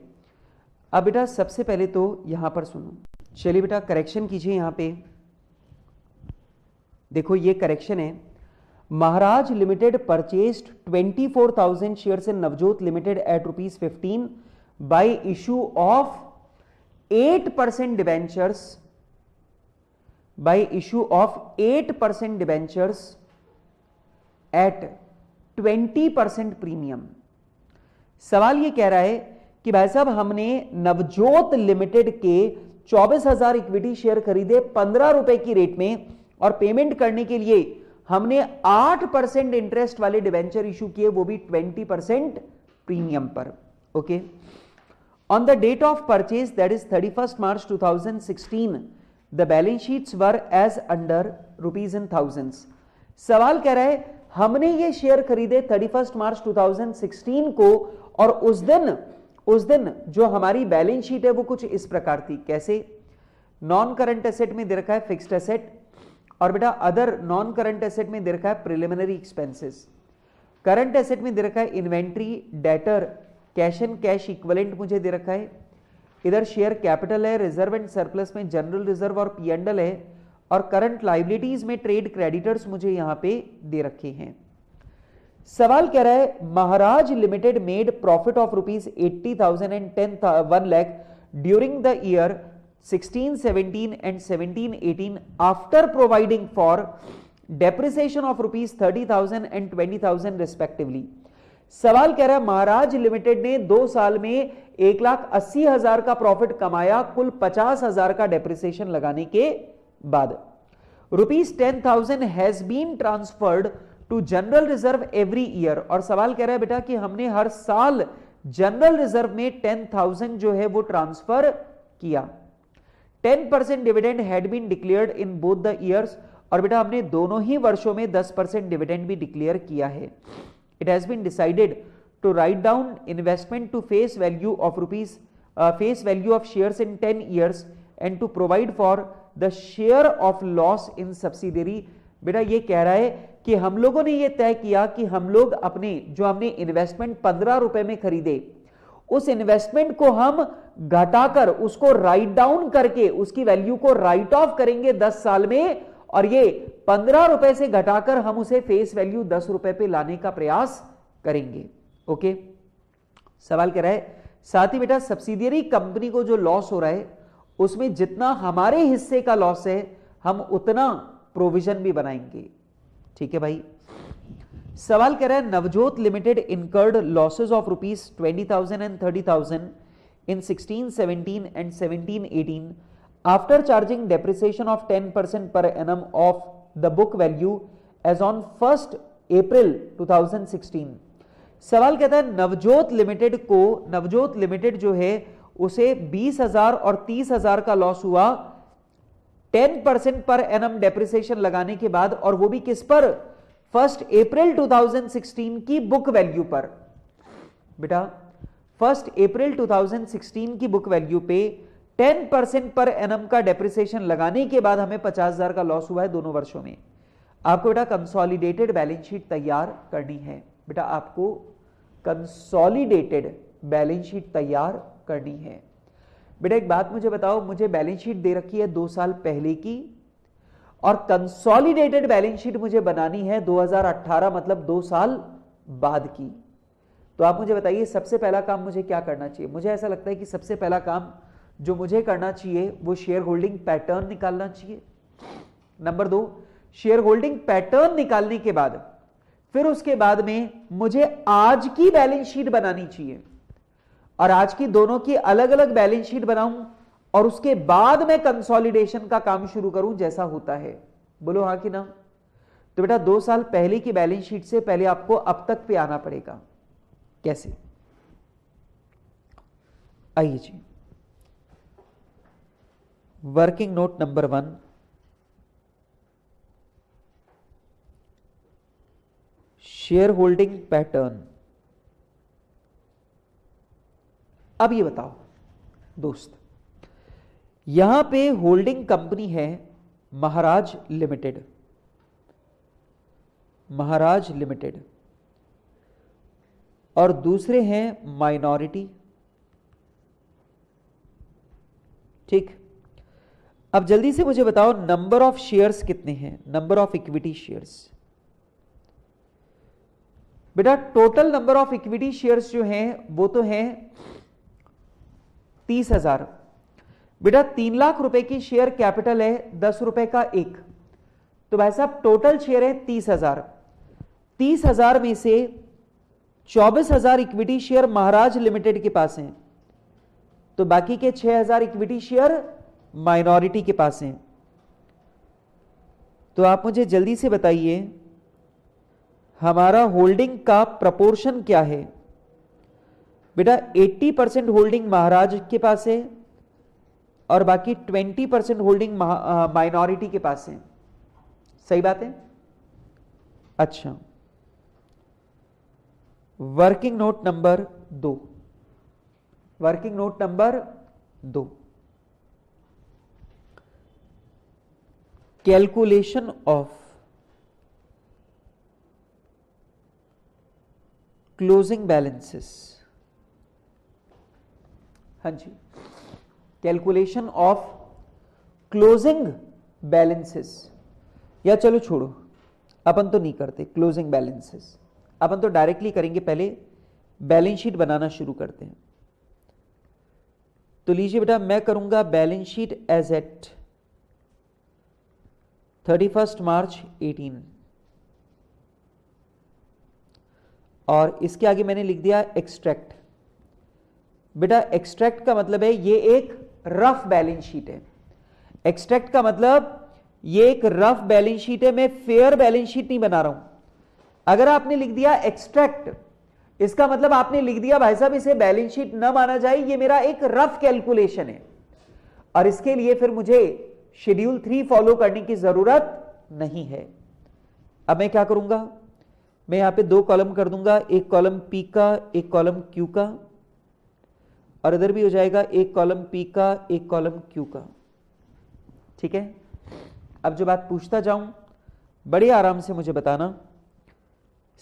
अब बेटा सबसे पहले तो यहां पर सुनो. चलिए बेटा करेक्शन कीजिए. यहां पे देखो ये करेक्शन है. Maharaj limited purchased 24,000 shares in Navjot limited at ₹15 by issue of 8% debentures, at 20% premium. सवाल ये कह रहा है कि भाई साहब हमने नवजोत लिमिटेड के 24,000 इक्विटी शेयर खरीदे 15 रुपए की रेट में और पेमेंट करने के लिए हमने 8% इंटरेस्ट वाले डिबेंचर इशू किए, वो भी 20% प्रीमियम पर. Okay, on the date of purchase that is 31 March 2016 the balance sheets were as under rupees in thousands. सवाल कह रहा है हमने ये शेयर खरीदे 31 मार्च 2016 को और उस दिन जो हमारी बैलेंस शीट है वो कुछ इस प्रकार थी. कैसे? नॉन करंट एसेट में दे रखा है फिक्स्ड एसेट, और बेटा अदर नॉन करंट एसेट में दे रखा है प्रिलिमिनरी एक्सपेंसेस. करंट एसेट में दे रखा है inventory, debtor, cash and cash equivalent मुझे दे रखा है. इधर शेयर कैपिटल है, रिजर्व एंड सरप्लस में जनरल रिजर्व और पीएनएल है, और करंट लाइबिलिटीज में ट्रेड क्रेडिटर्स मुझे यहां पे दे रखे हैं. सवाल कह रहा है Maharaj limited made profit of ₹80,000 and 1 lakh during the year 16-17 and 17-18 after providing for depreciation of ₹30,000 and 20,000 respectively. सवाल कह रहा है महाराज लिमिटेड ने 2 साल में 1,80,000 का प्रॉफिट कमाया कुल 50,000 का डेप्रिसिएशन लगाने के बाद. ₹10,000 has been transferred to general reserve every year. और सवाल कह रहा है बेटा कि हमने हर साल जनरल रिजर्व में 10,000 जो है वो ट्रांसफर किया. 10% dividend had been declared in both the years. और बेटा हमने दोनों ही वर्षों में 10% डिविडेंड भी डिक्लेयर किया है. It has been decided to write down investment to face value of shares in 10 years and to provide for the share of loss in subsidiary। बेटा ये कह रहा है कि हम लोगों ने ये तय किया कि हम लोग हमने इन्वेस्टमेंट 15 रुपए में खरीदे, उस इन्वेस्टमेंट को हम घटाकर उसको राइट डाउन करके उसकी वैल्यू को राइट ऑफ करेंगे 10 साल में, और ये 15 रुपए से घटाकर हम उसे फेस वैल्यू 10 रुपए पे लाने का प्रयास करेंगे। ओके, सवाल कह रहा है साथ ही बेटा सब्सिडियरी कंपनी को जो लॉस हो रहा है उसमें जितना हमारे हिस्से का लॉस है हम उतना प्रोविजन भी बनाएंगे। ठीक है भाई। सवाल कह रहा है Navjot limited incurred losses of ₹20,000 and ₹30,000 in 16-17 and 17-18 after charging depreciation of 10% per annum of the book value as on 1st April 2016। सवाल कहता है नवजोत लिमिटेड जो है उसे 20,000 और 30,000 का लॉस हुआ 10% पर एनम डेप्रिसिएशन लगाने के बाद, और वो भी किस पर? 1 अप्रैल 2016 की बुक वैल्यू पर। बेटा 1 अप्रैल 2016 की बुक वैल्यू पे 10% पर एनम का डेप्रिसिएशन लगाने के बाद हमें 50,000 का लॉस हुआ है दोनों वर्षों में। आपको बेटा कंसोलिडेटेड बैलेंस शीट तैयार करनी है। बेटा आपको कंसोलिडेटेड बैलेंस शीट तैयार करनी है। बेटा एक बात मुझे बताओ, मुझे बैलेंस शीट दे रखी है 2 साल पहले की और कंसोलिडेटेड बैलेंस शीट मुझे बनानी है 2018 मतलब 2 साल बाद की। तो आप मुझे बताइए सबसे पहला काम मुझे क्या करना चाहिए? मुझे ऐसा लगता है कि सबसे पहला काम जो मुझे करना चाहिए वो शेयर होल्डिंग पैटर्न निकालना चाहिए। नंबर 2, शेयर होल्डिंग पैटर्न निकालने के बाद फिर उसके बाद में मुझे आज की बैलेंस शीट बनानी चाहिए और आज की दोनों की अलग अलग बैलेंस शीट बनाऊं और उसके बाद मैं कंसोलिडेशन का काम शुरू करूं जैसा होता है। बोलो हाँ कि ना? तो बेटा 2 साल पहले की बैलेंस शीट से पहले आपको अब तक पे आना पड़ेगा। कैसे? आइए जी, working note number 1, shareholding pattern. अब ये बताओ दोस्त, यहां पे होल्डिंग कंपनी है महाराज लिमिटेड और दूसरे हैं माइनॉरिटी। ठीक, अब जल्दी से मुझे बताओ नंबर ऑफ शेयर्स कितने हैं, नंबर ऑफ इक्विटी शेयर्स। बेटा total number of equity shares जो हैं वो तो हैं 30,000। बेटा 3 लाख रुपए की शेयर कैपिटल है, 10 रुपए का एक, तो भाई साहब टोटल शेयर है 30,000। 30,000 में से 24,000 इक्विटी शेयर महाराज लिमिटेड के पास हैं, तो बाकी के 6,000 इक्विटी शेयर माइनॉरिटी के पास हैं। तो आप मुझे जल्दी से बताइए हमारा होल्डिंग का प्रपोर्शन क्या है? बेटा 80% होल्डिंग महाराज के पास है और बाकी 20% होल्डिंग माइनॉरिटी के पास है। सही बात है? अच्छा, working note number 2, calculation of closing balances. हाँ जी, कैलकुलेशन ऑफ क्लोजिंग बैलेंसेस, या चलो छोड़ो अपन तो नहीं करते क्लोजिंग बैलेंसेस, अपन तो डायरेक्टली करेंगे, पहले बैलेंस शीट बनाना शुरू करते हैं। तो लीजिए बेटा मैं करूंगा बैलेंस शीट एज एट 31 मार्च 18 और इसके आगे मैंने लिख दिया एक्सट्रैक्ट। बेटा एक्सट्रैक्ट का मतलब है ये एक रफ बैलेंस शीट है। एक्सट्रैक्ट का मतलब ये एक रफ बैलेंस शीट है, मैं फेयर बैलेंस शीट नहीं बना रहा हूं। अगर आपने लिख दिया एक्सट्रैक्ट, इसका मतलब आपने लिख दिया भाई साहब इसे बैलेंस शीट न माना जाए, ये मेरा एक रफ कैलकुलेशन है और इसके लिए फिर मुझे शेड्यूल 3 फॉलो करने की जरूरत नहीं है। अब मैं क्या करूंगा, मैं यहां पे 2 कॉलम कर दूंगा, एक कॉलम पी का, एक कॉलम क्यू का, और इधर भी हो जाएगा एक कॉलम पी का, एक कॉलम क्यू का। ठीक है, अब जो बात पूछता जाऊं बड़े आराम से मुझे बताना।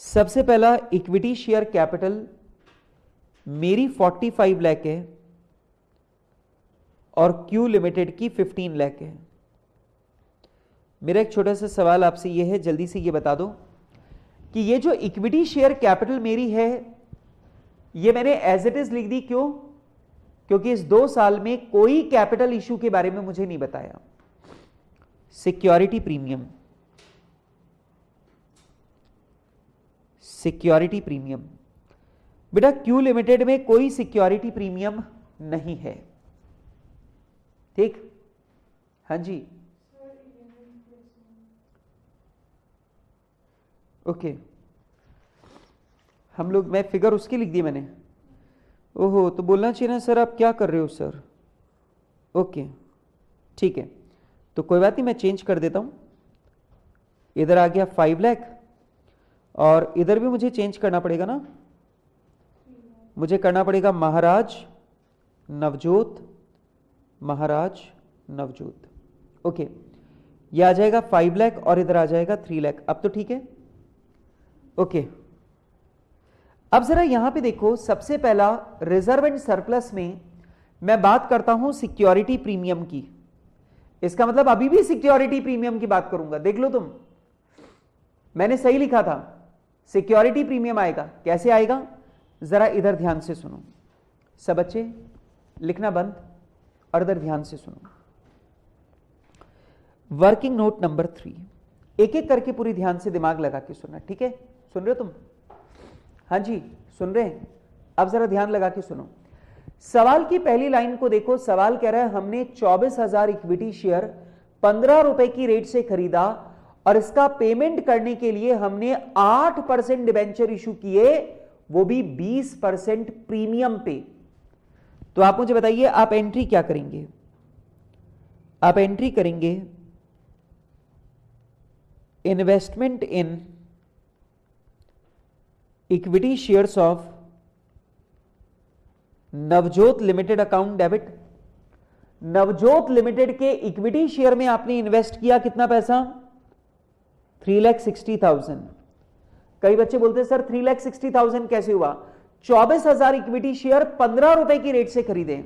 सबसे पहला इक्विटी शेयर कैपिटल मेरी 45 लाख है और क्यू लिमिटेड की 15 लाख है। मेरा एक छोटा सा सवाल आपसे यह है, जल्दी से ये बता दो कि ये जो इक्विटी शेयर कैपिटल मेरी है ये मैंने एज इट इज लिख दी, क्यों? क्योंकि इस 2 साल में कोई कैपिटल इशू के बारे में मुझे नहीं बताया। सिक्योरिटी प्रीमियम, सिक्योरिटी प्रीमियम बेटा क्यू लिमिटेड में कोई सिक्योरिटी प्रीमियम नहीं है। ठीक, हाँ जी, ओके। हम लोग, मैं फिगर उसकी लिख दी मैंने। ओहो, तो बोलना चाहिए ना सर आप क्या कर रहे हो सर। ओके ठीक है, तो कोई बात नहीं, मैं चेंज कर देता हूं। इधर आ गया 5 लाख और इधर भी मुझे चेंज करना पड़ेगा ना, मुझे करना पड़ेगा महाराज नवजोत, महाराज नवजोत। ओके, ये आ जाएगा 5 लाख और इधर आ जाएगा 3 लाख। अब तो ठीक है, ओके। अब जरा यहां पे देखो, सबसे पहला रिजर्व एंड सरप्लस में मैं बात करता हूं सिक्योरिटी प्रीमियम की। इसका मतलब अभी भी सिक्योरिटी प्रीमियम की बात करूंगा। देख लो तुम, मैंने सही लिखा था, सिक्योरिटी प्रीमियम आएगा। कैसे आएगा जरा इधर ध्यान से सुनो। सब बच्चे लिखना बंद और इधर ध्यान से सुनो। वर्किंग नोट नंबर 3, एक एक करके पूरी ध्यान से दिमाग लगा के सुनना। ठीक है, सुन रहे हो तुम? हाँ जी सुन रहे हैं। अब जरा ध्यान लगा के सुनो। सवाल की पहली लाइन को देखो। सवाल कह रहा है हमने 24,000 इक्विटी शेयर 15 रुपए की रेट से खरीदा और इसका पेमेंट करने के लिए हमने 8% डिबेंचर इशू किए, वो भी 20% प्रीमियम पे। तो आप मुझे बताइए आप एंट्री क्या करेंगे? आप एंट्री करेंगे investment in equity shares of Navjot limited account debit. Navjot limited के इक्विटी शेयर में आपने इन्वेस्ट किया कितना पैसा? 3,60,000। कई बच्चे बोलते हैं सर 3,60,000 कैसे हुआ? 24,000 इक्विटी शेयर 15 रुपए की रेट से खरीदे।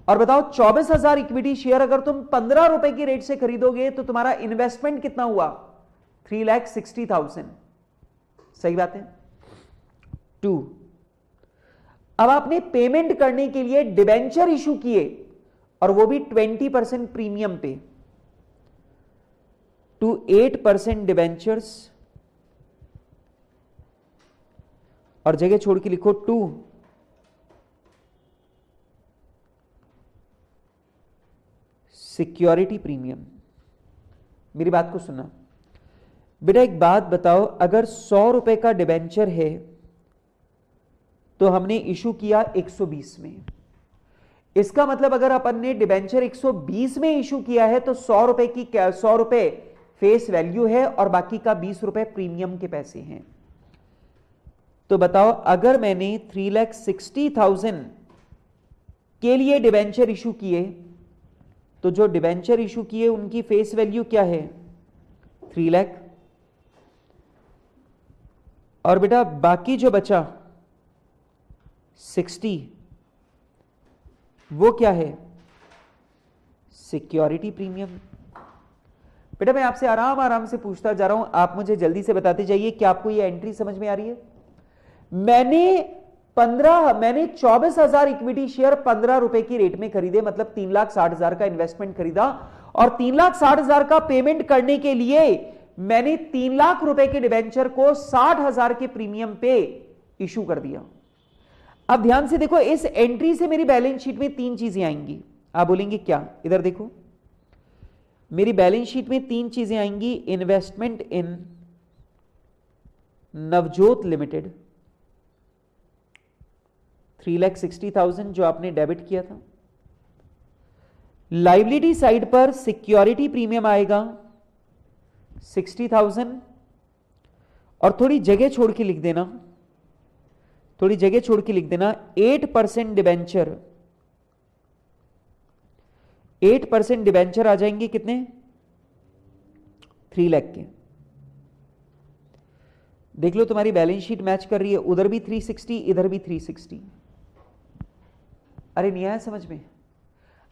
और बताओ 24,000 इक्विटी शेयर अगर तुम 15 रुपए की रेट से खरीदोगे तो तुम्हारा इन्वेस्टमेंट कितना हुआ? 3,60,000। सही बात है। 2, अब आपने पेमेंट करने के लिए डिबेंचर इशू किए और वो भी 20% प्रीमियम पे, टू 8% डिबेंचर्स, और जगह छोड़ के लिखो 2 सिक्योरिटी प्रीमियम। मेरी बात को सुनना बेटा, एक बात बताओ, अगर 100 रुपए का डिबेंचर है तो हमने इशू किया 120 में। इसका मतलब अगर अपन ने डिबेंचर 120 में इशू किया है तो 100 रुपए की 100 रुपए फेस वैल्यू है और बाकी का 20 रुपए प्रीमियम के पैसे हैं। तो बताओ अगर मैंने 3,60,000 के लिए डिबेंचर इशू किए तो जो डिबेंचर इशू किए उनकी फेस वैल्यू क्या है? 3 लाख। और बेटा बाकी जो बचा 60 वो क्या है? Security premium. बेटा मैं आपसे आराम आराम से पूछता जा रहा हूं, आप मुझे जल्दी से बताते जाइए कि आपको ये एंट्री समझ में आ रही है? मैंने 24,000 इक्विटी शेयर 15 रुपए की रेट में खरीदे, मतलब 3,60,000 का इन्वेस्टमेंट खरीदा और 3,60,000 का पेमेंट करने के लिए मैंने 3 लाख रुपए के डिबेंचर को 60,000 के प्रीमियम पे इशू कर दिया। अब ध्यान से देखो, इस एंट्री से मेरी बैलेंस शीट में 3 चीजें आएंगी। आप बोलेंगे क्या? इधर देखो, मेरी बैलेंस शीट में 3 चीजें आएंगी। इन्वेस्टमेंट इन नवजोत लिमिटेड 3,60,000 जो आपने डेबिट किया था। लाइबिलिटी साइड पर सिक्योरिटी प्रीमियम आएगा 60,000 और थोड़ी जगह छोड़ के लिख देना, थोड़ी जगह छोड़ के लिख देना 8% डिबेंचर, 8% डिबेंचर आ जाएंगे कितने, 3 लाख के। देख लो तुम्हारी बैलेंस शीट मैच कर रही है, उधर भी 360 इधर भी 360। अरे नहीं आया समझ में?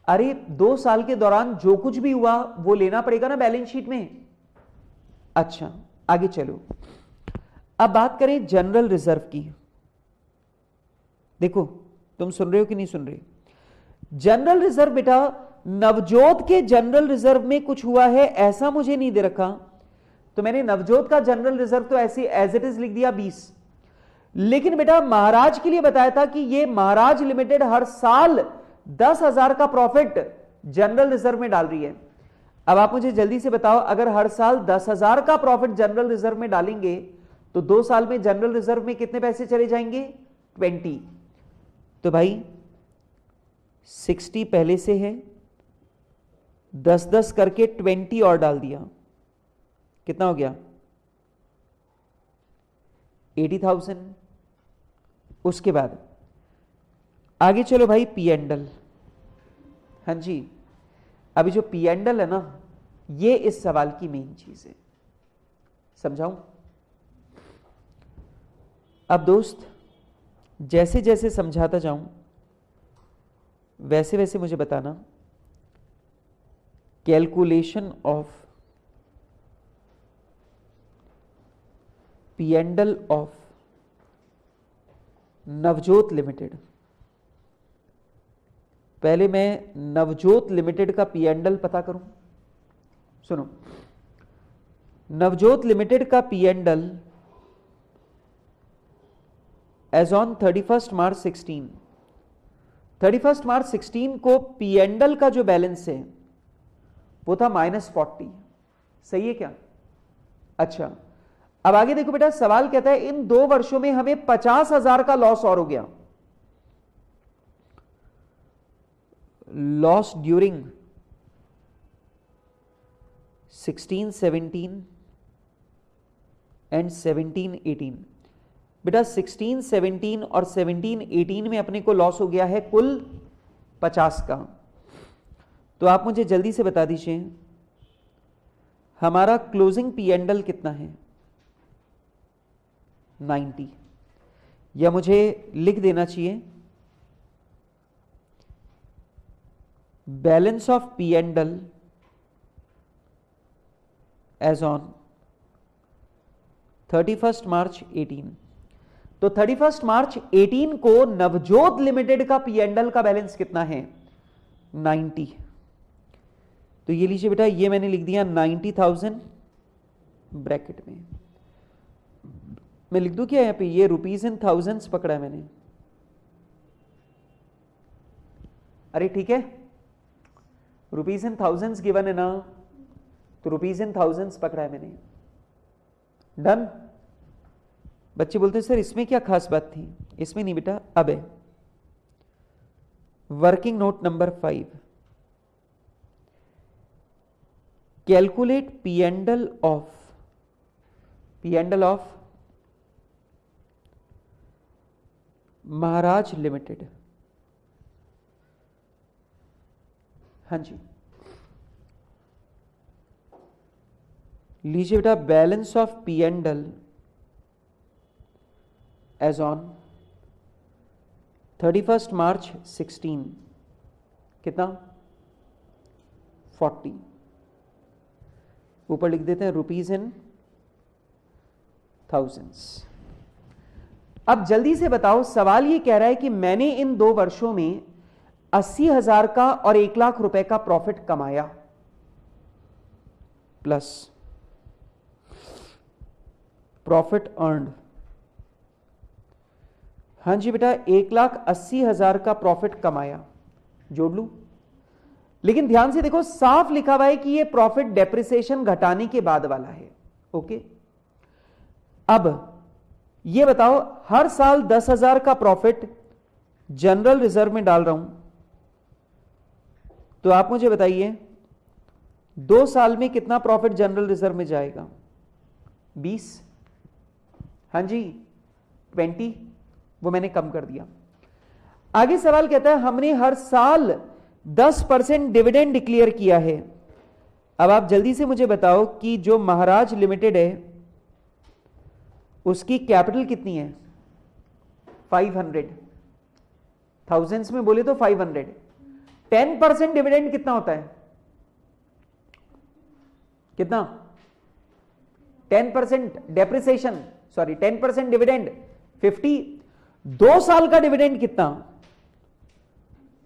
अरे 2 साल के दौरान जो कुछ भी हुआ वो लेना पड़ेगा ना बैलेंस शीट में। अच्छा आगे चलो, अब बात करें जनरल रिजर्व की। देखो तुम सुन रहे हो कि नहीं सुन रहे? जनरल रिजर्व बेटा, नवजोत के जनरल रिजर्व में कुछ हुआ है ऐसा मुझे नहीं दे रखा, तो मैंने नवजोत का जनरल रिजर्व तो ऐसे एज इट इज लिख दिया 20। लेकिन बेटा महाराज के लिए बताया था कि ये महाराज लिमिटेड हर साल 10,000 का प्रॉफिट जनरल रिजर्व में डाल रही है। अब आप मुझे जल्दी से बताओ, अगर हर साल 10,000 का प्रॉफिट जनरल रिजर्व में डालेंगे तो 2 साल में जनरल रिजर्व में कितने पैसे चले जाएंगे? 20। तो भाई 60 पहले से है, 10-10 करके 20 और डाल दिया, कितना हो गया? 80,000। उसके बाद आगे चलो भाई, पी एंड एल। हाँ जी, अभी जो पी एंड एल है ना, ये इस सवाल की मेन चीज है, समझाऊं? अब दोस्त जैसे जैसे समझाता जाऊं वैसे वैसे मुझे बताना, calculation of P and L of Navjot limited. पहले मैं नवजोत लिमिटेड का पी एंड एल पता करूं। सुनो, नवजोत लिमिटेड का P and L as on 31 मार्च 16, 31 मार्च 16 को पी एंड एल का जो बैलेंस है वो था -40। सही है क्या? अच्छा, अब आगे देखो बेटा, सवाल कहता है इन 2 वर्षों में हमें 50,000 का लॉस और हो गया। Loss during 16-17 and 17-18। बेटा 16-17 और 17-18 में अपने को लॉस हो गया है कुल 50 का। तो आप मुझे जल्दी से बता दीजिए हमारा क्लोजिंग पी एंड एल कितना है? 90। या मुझे लिख देना चाहिए balance of P and L as on 31 मार्च 18। तो 31 मार्च 18 को नवजोत लिमिटेड का पी एंड एल का बैलेंस कितना है? 90। तो ये लीजिए बेटा, ये मैंने लिख दिया 90,000 ब्रैकेट में। मैं लिख दूं क्या यहां पे? ये रुपीज इन थाउजेंड्स पकड़ा है मैंने। अरे ठीक है, रुपीज इन थाउजेंड्स गिवन है ना, तो रुपीज इन थाउजेंड्स पकड़ा है मैंने। डन? बच्चे बोलते हैं सर इसमें क्या खास बात थी? इसमें नहीं बेटा, अब है working note number 5, calculate P and L of Maharaj limited. हाँ जी, लीजिए बेटा, balance of P and L as on 31 मार्च 16 कितना? 40। ऊपर लिख देते हैं रुपीज इन थाउजेंड्स। अब जल्दी से बताओ, सवाल ये कह रहा है कि मैंने इन 2 वर्षों में 80,000 का और 1 लाख रुपए का प्रॉफिट कमाया, प्लस प्रॉफिट अर्न्ड। हाँ जी बेटा, 1,80,000 का प्रॉफिट कमाया, जोड़ लूं? लेकिन ध्यान से देखो, साफ लिखा हुआ है कि ये प्रॉफिट डेप्रिसिएशन घटाने के बाद वाला है। ओके, अब ये बताओ, हर साल 10,000 का प्रॉफिट जनरल रिजर्व में डाल रहा हूं, तो आप मुझे बताइए 2 साल में कितना प्रॉफिट जनरल रिजर्व में जाएगा? 20। हाँ जी 20, वो मैंने कम कर दिया। आगे सवाल कहता है हमने हर साल 10% डिविडेंड डिक्लेयर किया है। अब आप जल्दी से मुझे बताओ कि जो महाराज लिमिटेड है उसकी कैपिटल कितनी है? 500, थाउजेंड्स में बोले तो 500। 10% डिविडेंड कितना होता है? कितना? 10% डेप्रिसिएशन, सॉरी 10% डिविडेंड 50। 2 साल का डिविडेंड कितना?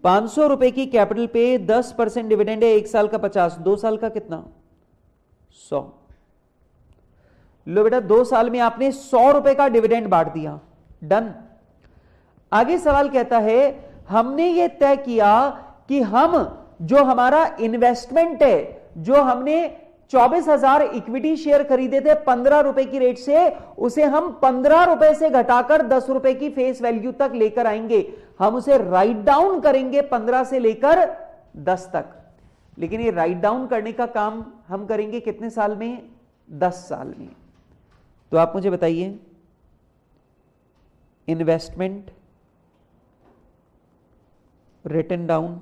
500 रुपए की कैपिटल पे 10% डिविडेंड है, 1 साल का 50, 2 साल का कितना? 100। लो बेटा 2 साल में आपने 100 रुपए का डिविडेंड बांट दिया, डन। आगे सवाल कहता है हमने ये तय किया कि हम जो हमारा इन्वेस्टमेंट है, जो हमने 24,000 इक्विटी शेयर खरीदे थे 15 रुपए की रेट से, उसे हम 15 रुपए से घटाकर 10 रुपए की फेस वैल्यू तक लेकर आएंगे। हम उसे राइट डाउन करेंगे 15 से लेकर 10 तक। लेकिन ये राइट डाउन करने का काम हम करेंगे कितने साल में? 10 साल में। तो आप मुझे बताइए इन्वेस्टमेंट रिटन डाउन,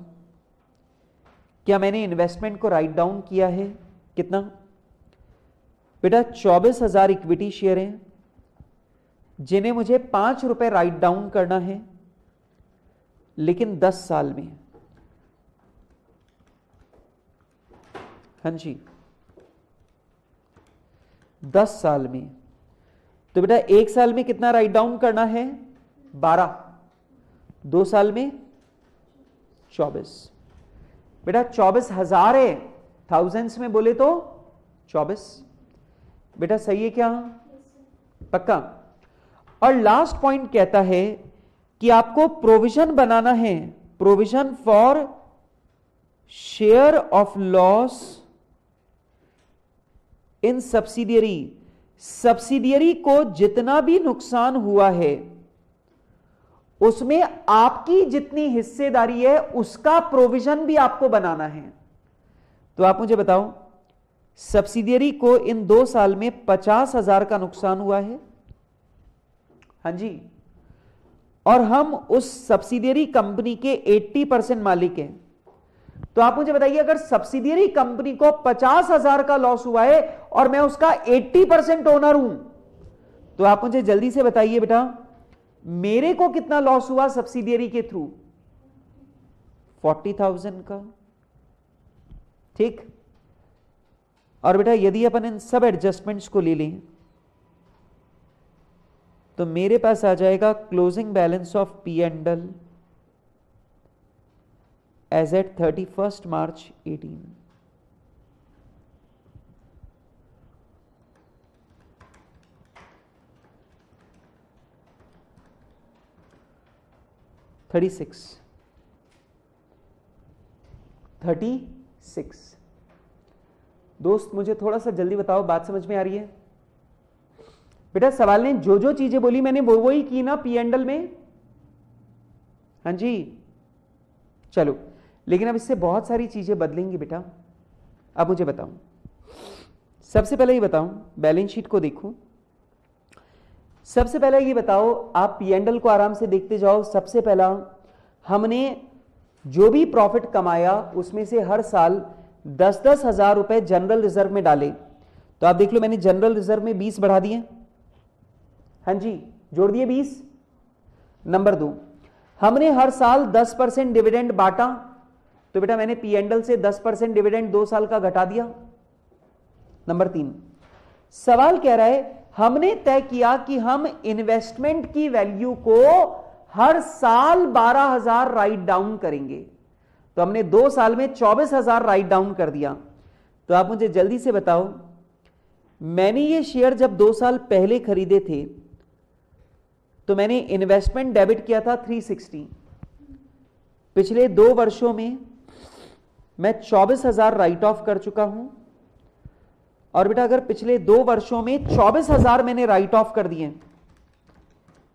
क्या मैंने इन्वेस्टमेंट को राइट डाउन किया है? कितना बेटा? 24,000 इक्विटी शेयर हैं जिन्हें मुझे 5 रुपए राइट डाउन करना है, लेकिन 10 साल में। हाँ जी 10 साल में। तो बेटा 1 साल में कितना राइट डाउन करना है? 12। 2 साल में 24। बेटा 24,000 है, थाउजेंड्स में बोले तो 24। बेटा सही है क्या? पक्का। और लास्ट पॉइंट कहता है कि आपको प्रोविजन बनाना है, provision for share of loss in subsidiary. Subsidiary को जितना भी नुकसान हुआ है उसमें आपकी जितनी हिस्सेदारी है उसका प्रोविजन भी आपको बनाना है। तो आप मुझे बताओ सब्सिडियरी को इन 2 साल में 50,000 का नुकसान हुआ है। हां जी, और हम उस सब्सिडियरी कंपनी के 80% मालिक हैं। तो आप मुझे बताइए अगर सब्सिडियरी कंपनी को 50,000 का लॉस हुआ है और मैं उसका 80% ओनर हूं, तो आप मुझे जल्दी से बताइए बेटा मेरे को कितना लॉस हुआ सब्सिडियरी के थ्रू? 40,000 का। ठीक। और बेटा यदि अपन इन सब एडजस्टमेंट्स को ले लें तो मेरे पास आ जाएगा closing balance of P and L as at 31 March 18। Thirty six. दोस्त मुझे थोड़ा सा जल्दी बताओ, बात समझ में आ रही है? बेटा सवाल ने जो जो चीजें बोली मैंने वो ही की ना पी एंड एल में। हाँ जी चलो, लेकिन अब इससे बहुत सारी चीजें बदलेंगी बेटा। अब मुझे बताओ, सबसे पहले ये बताओ, बैलेंस शीट को देखो। सबसे पहले ये बताओ, आप पी एंड एल को आराम से देखते जाओ। सबसे पहला हमने जो भी प्रॉफिट कमाया उसमें से हर साल 10-10 हजार रुपए जनरल रिजर्व में डाले। तो आप देख लो मैंने जनरल रिजर्व में 20 बढ़ा दिए। हाँ जी जोड़ दिए 20। नंबर 2, हमने हर साल 10% डिविडेंड बांटा। तो बेटा मैंने पी एंड एल से 10% डिविडेंड 2 साल का घटा दिया। नंबर 3, सवाल कह रहा है हमने तय किया कि हम इन्वेस्टमेंट की वैल्यू को हर साल 12,000 राइट डाउन करेंगे। तो हमने 2 साल में 24,000 राइट डाउन कर दिया। तो आप मुझे जल्दी से बताओ, मैंने ये शेयर जब 2 साल पहले खरीदे थे तो मैंने इन्वेस्टमेंट डेबिट किया था 360। पिछले 2 वर्षों में मैं 24,000 राइट ऑफ कर चुका हूं। और बेटा अगर पिछले 2 वर्षों में 24,000 मैंने राइट ऑफ कर दिए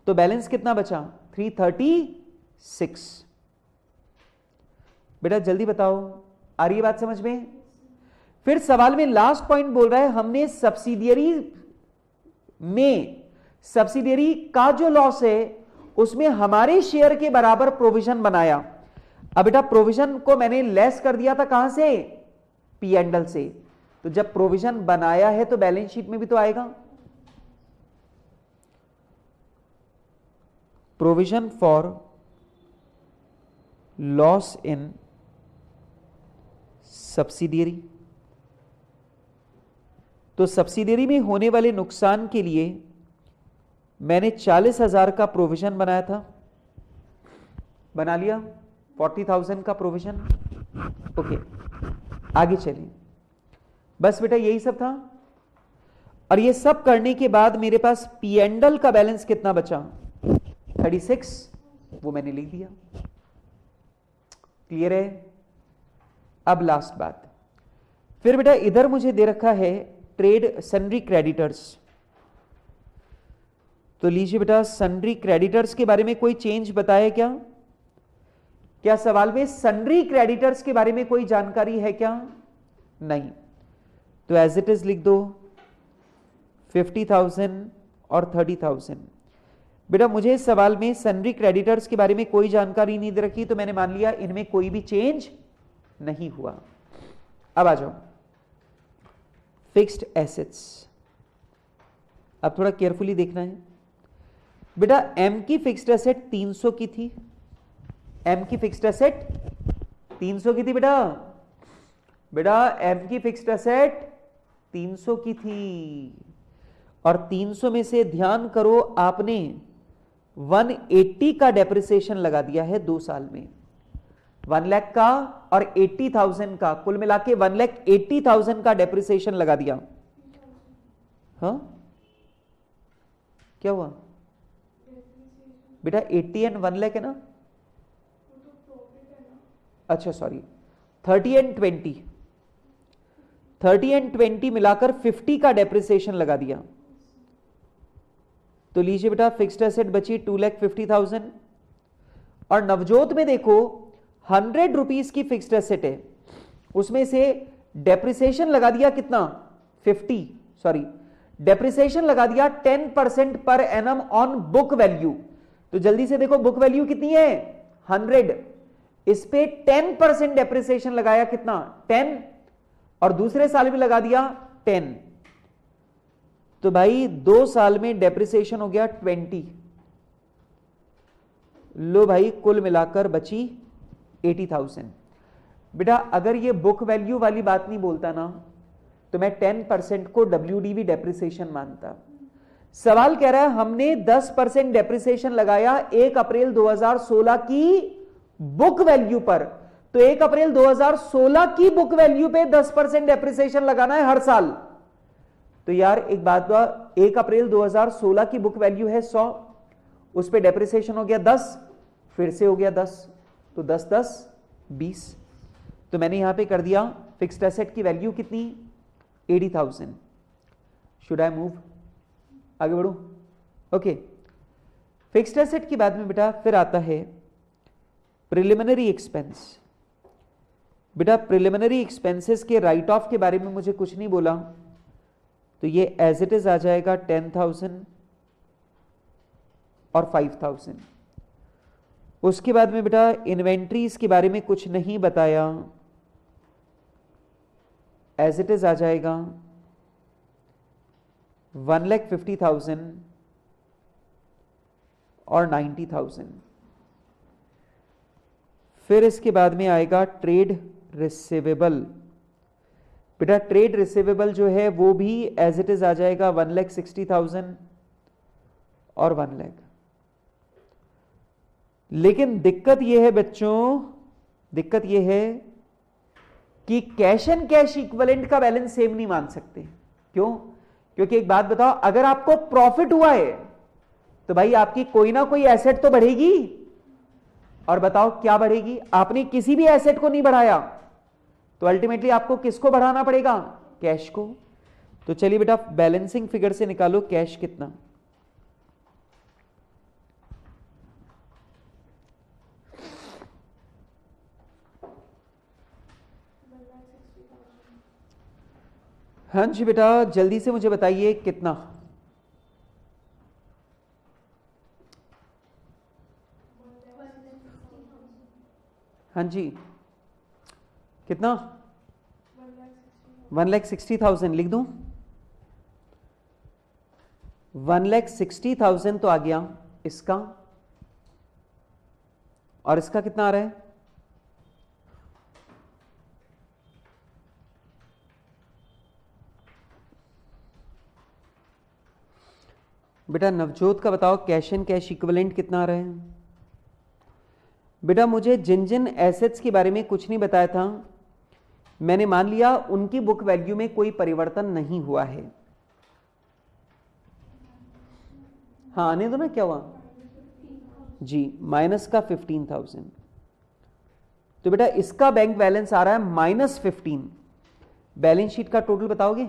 तो बैलेंस कितना बचा? 336। बेटा जल्दी बताओ, आ रही है बात समझ में? फिर सवाल में लास्ट पॉइंट बोल रहा है हमने सब्सिडियरी में सब्सिडियरी का जो लॉस है उसमें हमारे शेयर के बराबर प्रोविजन बनाया। अब बेटा प्रोविजन को मैंने लेस कर दिया था कहां से, पी एंड एल से, तो जब प्रोविजन बनाया है तो बैलेंस शीट में भी तो आएगा। Provision for loss in subsidiary, तो सब्सिडियरी में होने वाले नुकसान के लिए मैंने 40,000 का प्रोविजन बनाया था, बना लिया, 40,000 का प्रोविजन। ओके, आगे चलिए। बस बेटा यही सब था। और ये सब करने के बाद मेरे पास पी एंड एल का बैलेंस कितना बचा, 36, वो मैंने लिख दिया। क्लियर है? अब लास्ट बात, फिर बेटा इधर मुझे दे रखा है ट्रेड सन्ड्री क्रेडिटर्स। तो लीजिए बेटा, सन्ड्री क्रेडिटर्स के बारे में कोई चेंज बताया क्या? क्या सवाल में सन्ड्री क्रेडिटर्स के बारे में कोई जानकारी है क्या? नहीं। तो एज इट इज लिख दो 50,000 और 30,000। बेटा मुझे इस सवाल में सन्ड्री क्रेडिटर्स के बारे में कोई जानकारी नहीं दे रखी, तो मैंने मान लिया इनमें कोई भी चेंज नहीं हुआ। अब आ जाओ फिक्स्ड एसेट्स। अब थोड़ा केयरफुली देखना है बेटा। एम की फिक्स्ड एसेट 300 की थी, एम की फिक्स्ड एसेट 300 की थी बेटा। बेटा एम की फिक्स्ड एसेट 300 की थी, और 300 में से ध्यान करो आपने 180 का डेप्रिसिएशन लगा दिया है 2 साल में। 1 लाख का और 80,000 का, कुल मिला के 1,80,000 का डेप्रिसिएशन लगा दिया। हाँ क्या हुआ बेटा? 80 एंड 1 लाख है ना? अच्छा सॉरी, 30 एंड 20, 30 एंड 20 मिलाकर 50 का डेप्रिसिएशन लगा दिया। तो लीजिए बेटा फिक्स्ड एसेट बची 2,50,000, और नवजोत में देखो 100 रुपीस की फिक्स्ड एसेट है, उसमें से डेप्रिसिएशन लगा दिया कितना, 50, सॉरी डेप्रिसिएशन लगा दिया 10% per annum on book value. तो जल्दी से देखो बुक वैल्यू कितनी है, 100, इस पे 10% डेप्रिसिएशन लगाया कितना, 10, और दूसरे साल में लगा दिया 10, तो भाई 2 साल में डेप्रिसिएशन हो गया 20। लो भाई कुल मिलाकर बची 80,000। बेटा अगर ये बुक वैल्यू वाली बात नहीं बोलता ना तो मैं 10% को WDV डेप्रिसिएशन मानता। सवाल कह रहा है हमने 10% डेप्रिसिएशन लगाया 1 अप्रैल 2016 की बुक वैल्यू पर, तो 1 अप्रैल 2016 की बुक वैल्यू पे 10% डेप्रिसिएशन लगाना है हर साल। तो यार एक बात, 1 अप्रैल 2016 की बुक वैल्यू है 100, उस पे डेप्रिसिएशन हो गया 10, फिर से हो गया 10, तो 10 10 20। तो मैंने यहां पे कर दिया फिक्स्ड एसेट की वैल्यू कितनी, 80,000। शुड आई मूव, आगे बढ़ू? ओके, फिक्स्ड एसेट के बाद में बेटा फिर आता है प्रिलिमिनरी एक्सपेंस। बेटा प्रिलिमिनरी एक्सपेंसेस के राइट ऑफ के बारे में मुझे कुछ नहीं बोला, तो ये एज इट इज आ जाएगा 10,000 और 5,000। उसके बाद में बेटा इन्वेंट्रीज के बारे में कुछ नहीं बताया, एज इट इज आ जाएगा 1,50,000 और 90,000। फिर इसके बाद में आएगा ट्रेड रिसीवेबल। बेटा ट्रेड रिसीवेबल जो है वो भी एज इट इज आ जाएगा 1,60,000 और 1 लाख। लेकिन दिक्कत यह है बच्चों, दिक्कत यह है कि कैश एंड कैश इक्विवेलेंट का बैलेंस सेम नहीं मान सकते। क्यों? क्योंकि एक बात बताओ, अगर आपको प्रॉफिट हुआ है तो भाई आपकी कोई ना कोई एसेट तो बढ़ेगी, और बताओ क्या बढ़ेगी? आपने किसी भी एसेट को नहीं बढ़ाया, तो अल्टीमेटली आपको किसको बढ़ाना पड़ेगा? कैश को। तो चलिए बेटा बैलेंसिंग फिगर से निकालो कैश कितना। हाँ जी बेटा जल्दी से मुझे बताइए कितना। जी, कितना? 1,60,000 लिख दूं? 1,60,000 तो आ गया इसका, और इसका कितना आ रहा है? बेटा नवजोत का बताओ, कैश एंड कैश इक्विवेलेंट कितना आ रहा है? बेटा मुझे जिन जिन एसेट्स के बारे में कुछ नहीं बताया था, मैंने मान लिया उनकी बुक वैल्यू में कोई परिवर्तन नहीं हुआ है। हाँ आने दो ना, क्या हुआ जी, माइनस का 15,000। तो बेटा इसका बैंक बैलेंस आ रहा है -15। बैलेंस शीट का टोटल बताओगे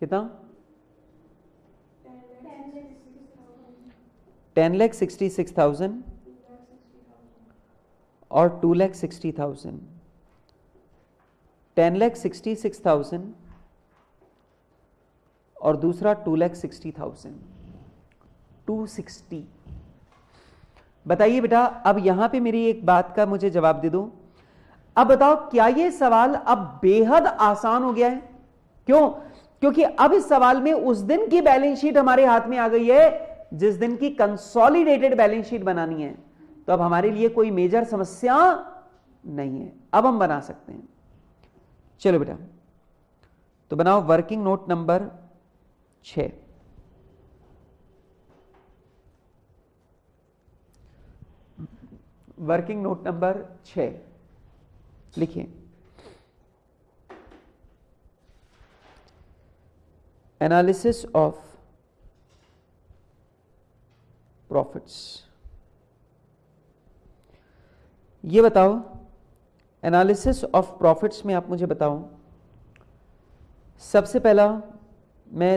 कितना? 10,66,000 और 2,60,000। 10,66,000 और दूसरा 2,60,000, 260। बताइए बेटा, अब यहां पे मेरी एक बात का मुझे जवाब दे दो। अब बताओ क्या ये सवाल अब बेहद आसान हो गया है? क्यों? क्योंकि अब इस सवाल में उस दिन की बैलेंस शीट हमारे हाथ में आ गई है जिस दिन की कंसोलिडेटेड बैलेंस शीट बनानी है। तो अब हमारे लिए कोई मेजर समस्या नहीं है, अब हम बना सकते हैं। चलो बेटा, तो बनाओ working note number 6। Working note number 6 लिखिए। Analysis of profits. ये बताओ, एनालिसिस ऑफ प्रॉफिट्स में आप मुझे बताओ, सबसे पहला मैं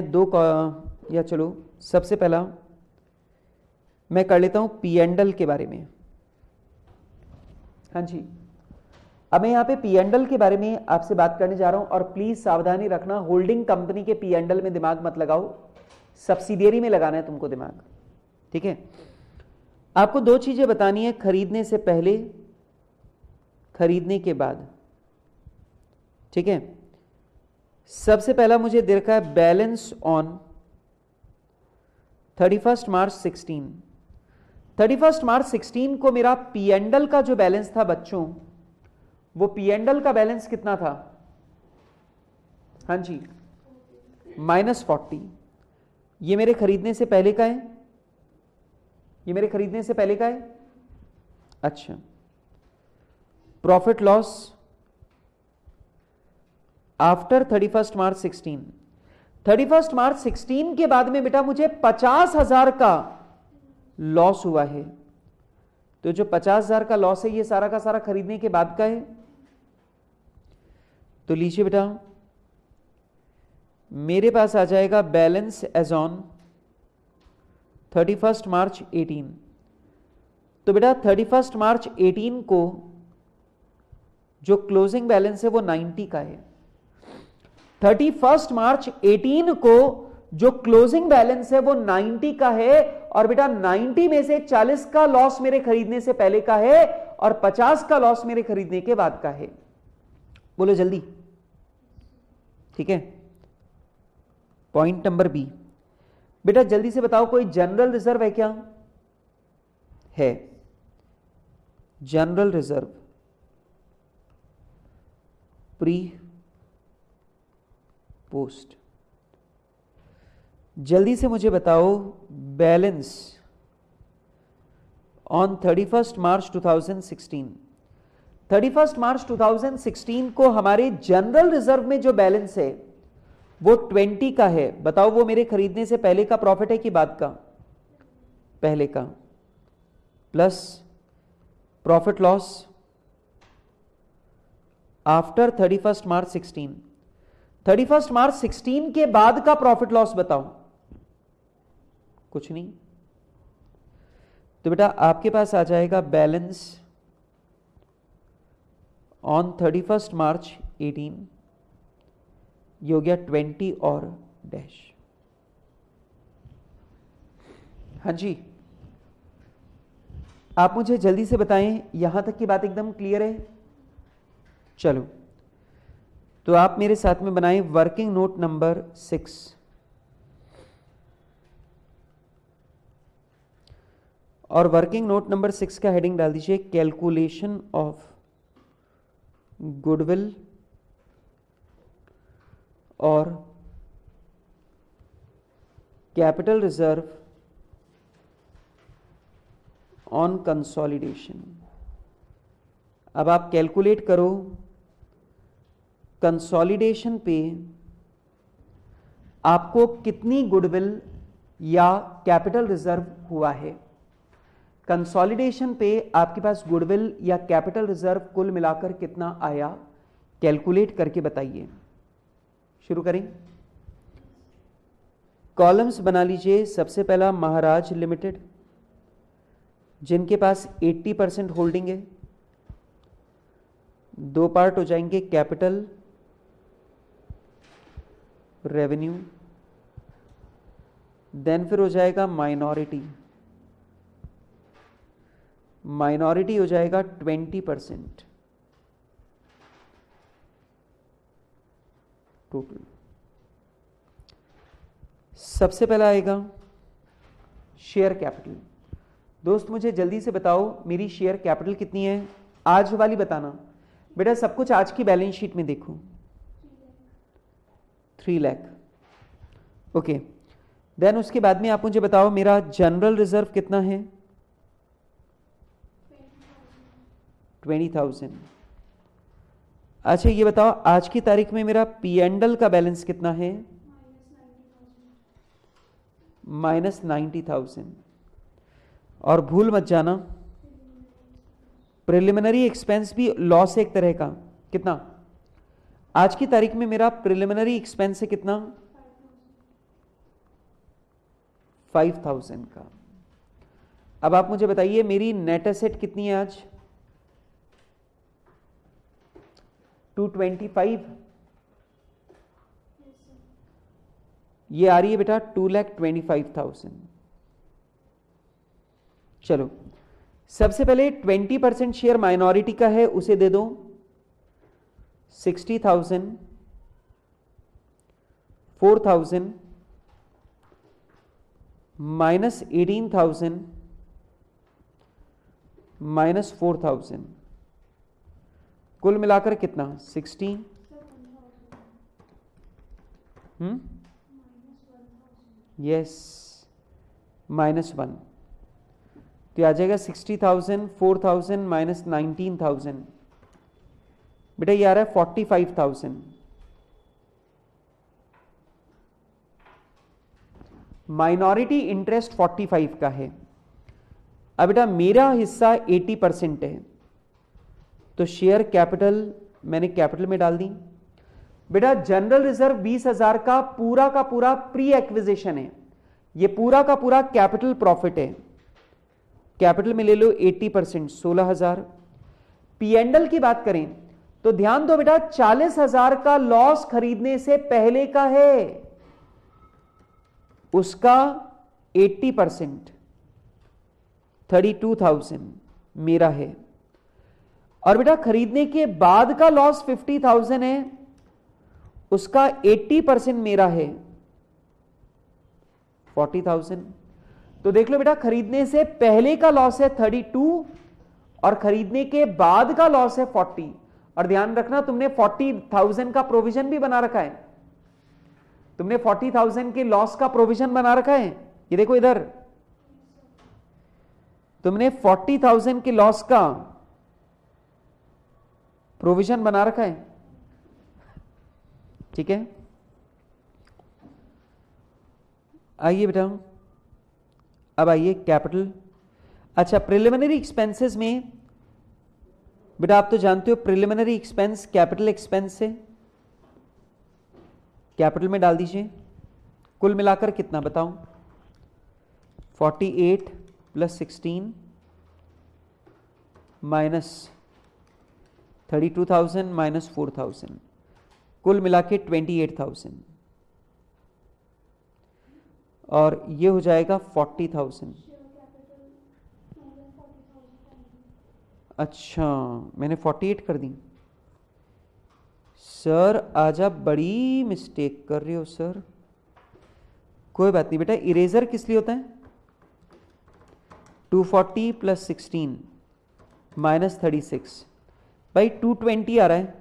या चलो सबसे पहला मैं कर लेता हूं P&L के बारे में। हाँ जी, अब मैं यहां पे P&L के बारे में आपसे बात करने जा रहा हूं, और प्लीज सावधानी रखना, होल्डिंग कंपनी के P&L में दिमाग मत लगाओ, सब्सिडियरी में लगाना है तुमको दिमाग, ठीक है? आपको दो चीजें बतानी है, खरीदने से पहले, खरीदने के बाद, ठीक है? सबसे पहला मुझे दे रखा है बैलेंस ऑन 31 मार्च 16। 31 मार्च 16 को मेरा P&L का जो बैलेंस था बच्चों, वो P&L का बैलेंस कितना था? हाँ जी, -40। ये मेरे खरीदने से पहले का है, ये मेरे खरीदने से पहले का है। अच्छा, प्रॉफिट लॉस आफ्टर 31 मार्च 16। 31 मार्च 16 के बाद में बेटा मुझे 50,000 का लॉस हुआ है। तो जो 50,000 का लॉस है ये सारा का सारा खरीदने के बाद का है। तो लीजिए बेटा, मेरे पास आ जाएगा बैलेंस एज ऑन 31 मार्च 18। तो बेटा 31 मार्च 18 को जो क्लोजिंग बैलेंस है वो 90 का है। 31 मार्च 18 को जो क्लोजिंग बैलेंस है वो 90 का है, और बेटा 90 में से 40 का लॉस मेरे खरीदने से पहले का है और 50 का लॉस मेरे खरीदने के बाद का है। बोलो जल्दी, ठीक है? पॉइंट नंबर बी, बेटा जल्दी से बताओ, कोई जनरल रिजर्व है क्या? है, जनरल रिजर्व प्री पोस्ट। जल्दी से मुझे बताओ, बैलेंस ऑन 31 मार्च 2016। 31 मार्च 2016 को हमारे जनरल रिजर्व में जो बैलेंस है वो 20 का है। बताओ वो मेरे खरीदने से पहले का प्रॉफिट है कि बाद का? पहले का, प्लस प्रॉफिट लॉस आफ्टर 31 मार्च 16। 31 मार्च 16 के बाद का प्रॉफिट लॉस बताओ। कुछ नहीं। तो बेटा आपके पास आ जाएगा बैलेंस ऑन 31 मार्च 18, ये हो गया 20 और डैश। हाँ जी, आप मुझे जल्दी से बताएं, यहां तक की बात एकदम क्लियर है? चलो, तो आप मेरे साथ में बनाएं वर्किंग नोट नंबर 6। और वर्किंग नोट नंबर 6 का हेडिंग डाल दीजिए कैलकुलेशन ऑफ गुडविल और कैपिटल रिजर्व ऑन कंसोलिडेशन। अब आप कैलकुलेट करो कंसोलिडेशन पे आपको कितनी गुडविल या कैपिटल रिजर्व हुआ है। कंसोलिडेशन पे आपके पास गुडविल या कैपिटल रिजर्व कुल मिलाकर कितना आया, कैलकुलेट करके बताइए। शुरू करें। कॉलम्स बना लीजिए। सबसे पहला महाराज लिमिटेड, जिनके पास 80% होल्डिंग है। दो पार्ट हो जाएंगे, कैपिटल, रेवेन्यू, देन फिर हो जाएगा माइनॉरिटी। माइनॉरिटी हो जाएगा 20% टोटल। सबसे पहला आएगा शेयर कैपिटल। दोस्त मुझे जल्दी से बताओ मेरी शेयर कैपिटल कितनी है, आज वाली बताना। बेटा सब कुछ आज की बैलेंस शीट में देखो। 3 लाख। ओके, देन उसके बाद में आप मुझे बताओ मेरा जनरल रिजर्व कितना है। 20,000। अच्छा ये बताओ आज की तारीख में मेरा P&L का बैलेंस कितना है। -90,000। और भूल मत जाना प्रिलिमिनरी एक्सपेंस भी लॉस है एक तरह का। कितना आज की तारीख में मेरा प्रिलिमिनरी एक्सपेंस है कितना, 5,000 का। अब आप मुझे बताइए मेरी नेट एसेट कितनी है आज, 225। ये आ रही है बेटा 2,25,000। चलो सबसे पहले 20% शेयर माइनॉरिटी का है, उसे दे दो 60,000, 4,000 -18,000 -4,000, कुल मिलाकर कितना 16। यस, -1, तो आ जाएगा 60,000, 4,000 -19,000। बेटा ये आ रहा है 45,000। माइनॉरिटी इंटरेस्ट 45 का है। अब बेटा मेरा हिस्सा 80% है, तो शेयर कैपिटल मैंने कैपिटल में डाल दी। बेटा जनरल रिजर्व 20,000 का पूरा प्री एक्विजिशन है, ये पूरा का पूरा कैपिटल प्रॉफिट है। कैपिटल में ले लो 80%, 16,000। P&L की बात करें तो ध्यान दो बेटा 40,000 का लॉस खरीदने से पहले का है, उसका 80% 32,000 मेरा है। और बेटा खरीदने के बाद का लॉस 50,000 है, उसका 80% मेरा है 40,000। तो देख लो बेटा खरीदने से पहले का लॉस है 32 और खरीदने के बाद का लॉस है 40। और ध्यान रखना तुमने 40,000 का प्रोविजन भी बना रखा है, तुमने 40,000 के लॉस का प्रोविजन बना रखा है। ये देखो इधर तुमने 40,000 के लॉस का प्रोविजन बना रखा है, ठीक है। आइए बेटा अब आइए कैपिटल। अच्छा प्रिलिमिनरी एक्सपेंसेस में बेटा आप तो जानते हो प्रिलिमिनरी एक्सपेंस कैपिटल एक्सपेंस है, कैपिटल में डाल दीजिए। कुल मिलाकर कितना बताओ, 48 + 16 -32,000 -4,000, कुल मिला के 28,000। और ये हो जाएगा 40,000। अच्छा, मैंने 48 कर दी। सर आज आप बड़ी मिस्टेक कर रहे हो सर। कोई बात नहीं बेटा, इरेजर किस लिए होता है? 240 प्लस 16 माइनस 36, भाई 220 आ रहा है।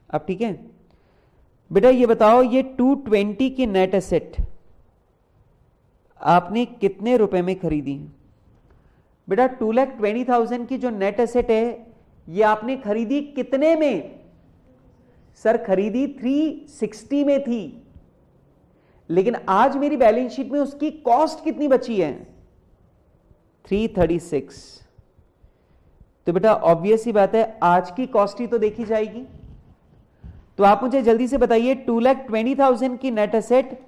अब ठीक है बेटा, ये बताओ ये 220 की नेट एसेट आपने कितने रुपए में खरीदी? बेटा 2,20,000 की जो नेट एसेट है ये आपने खरीदी कितने में? सर खरीदी 360 में थी, लेकिन आज मेरी बैलेंस शीट में उसकी कॉस्ट कितनी बची है? 336। तो बेटा ऑब्वियस ही बात है आज की कॉस्ट ही तो देखी जाएगी। तो आप मुझे जल्दी से बताइए 2,20,000 की नेट एसेट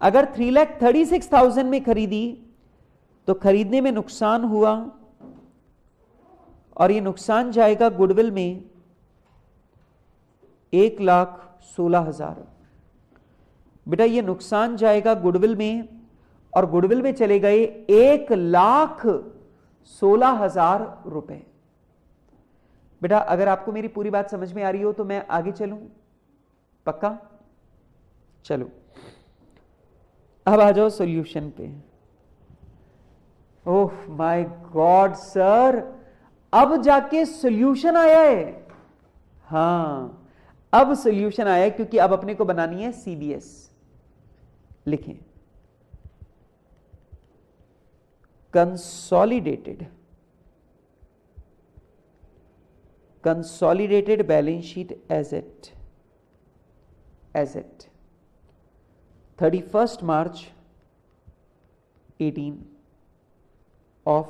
अगर 3,36,000 में खरीदी तो खरीदने में नुकसान हुआ और ये नुकसान जाएगा गुडविल में 1,16,000। बेटा ये नुकसान जाएगा गुडविल में और गुडविल में चले गए 1,16,000 रुपए। बेटा अगर आपको मेरी पूरी बात समझ में आ रही हो तो मैं आगे चलूं? पक्का? चलो अब आ जाओ सॉल्यूशन पे। ओह माय गॉड सर, अब जाके सॉल्यूशन आया है। हां अब सॉल्यूशन आया है, क्योंकि अब अपने को बनानी है सीबीएस। लिखें consolidated balance sheet as at 31st March 18 of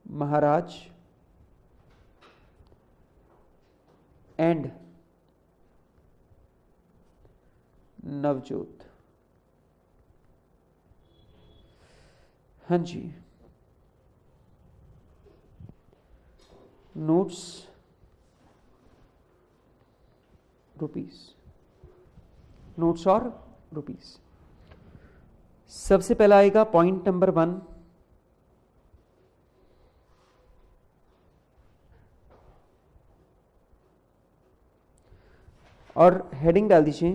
Maharaj and Navjot. हाँ जी, नोट्स रुपीस, नोट्स और रुपीस। सबसे पहला आएगा पॉइंट नंबर 1, और हेडिंग डाल दीजिए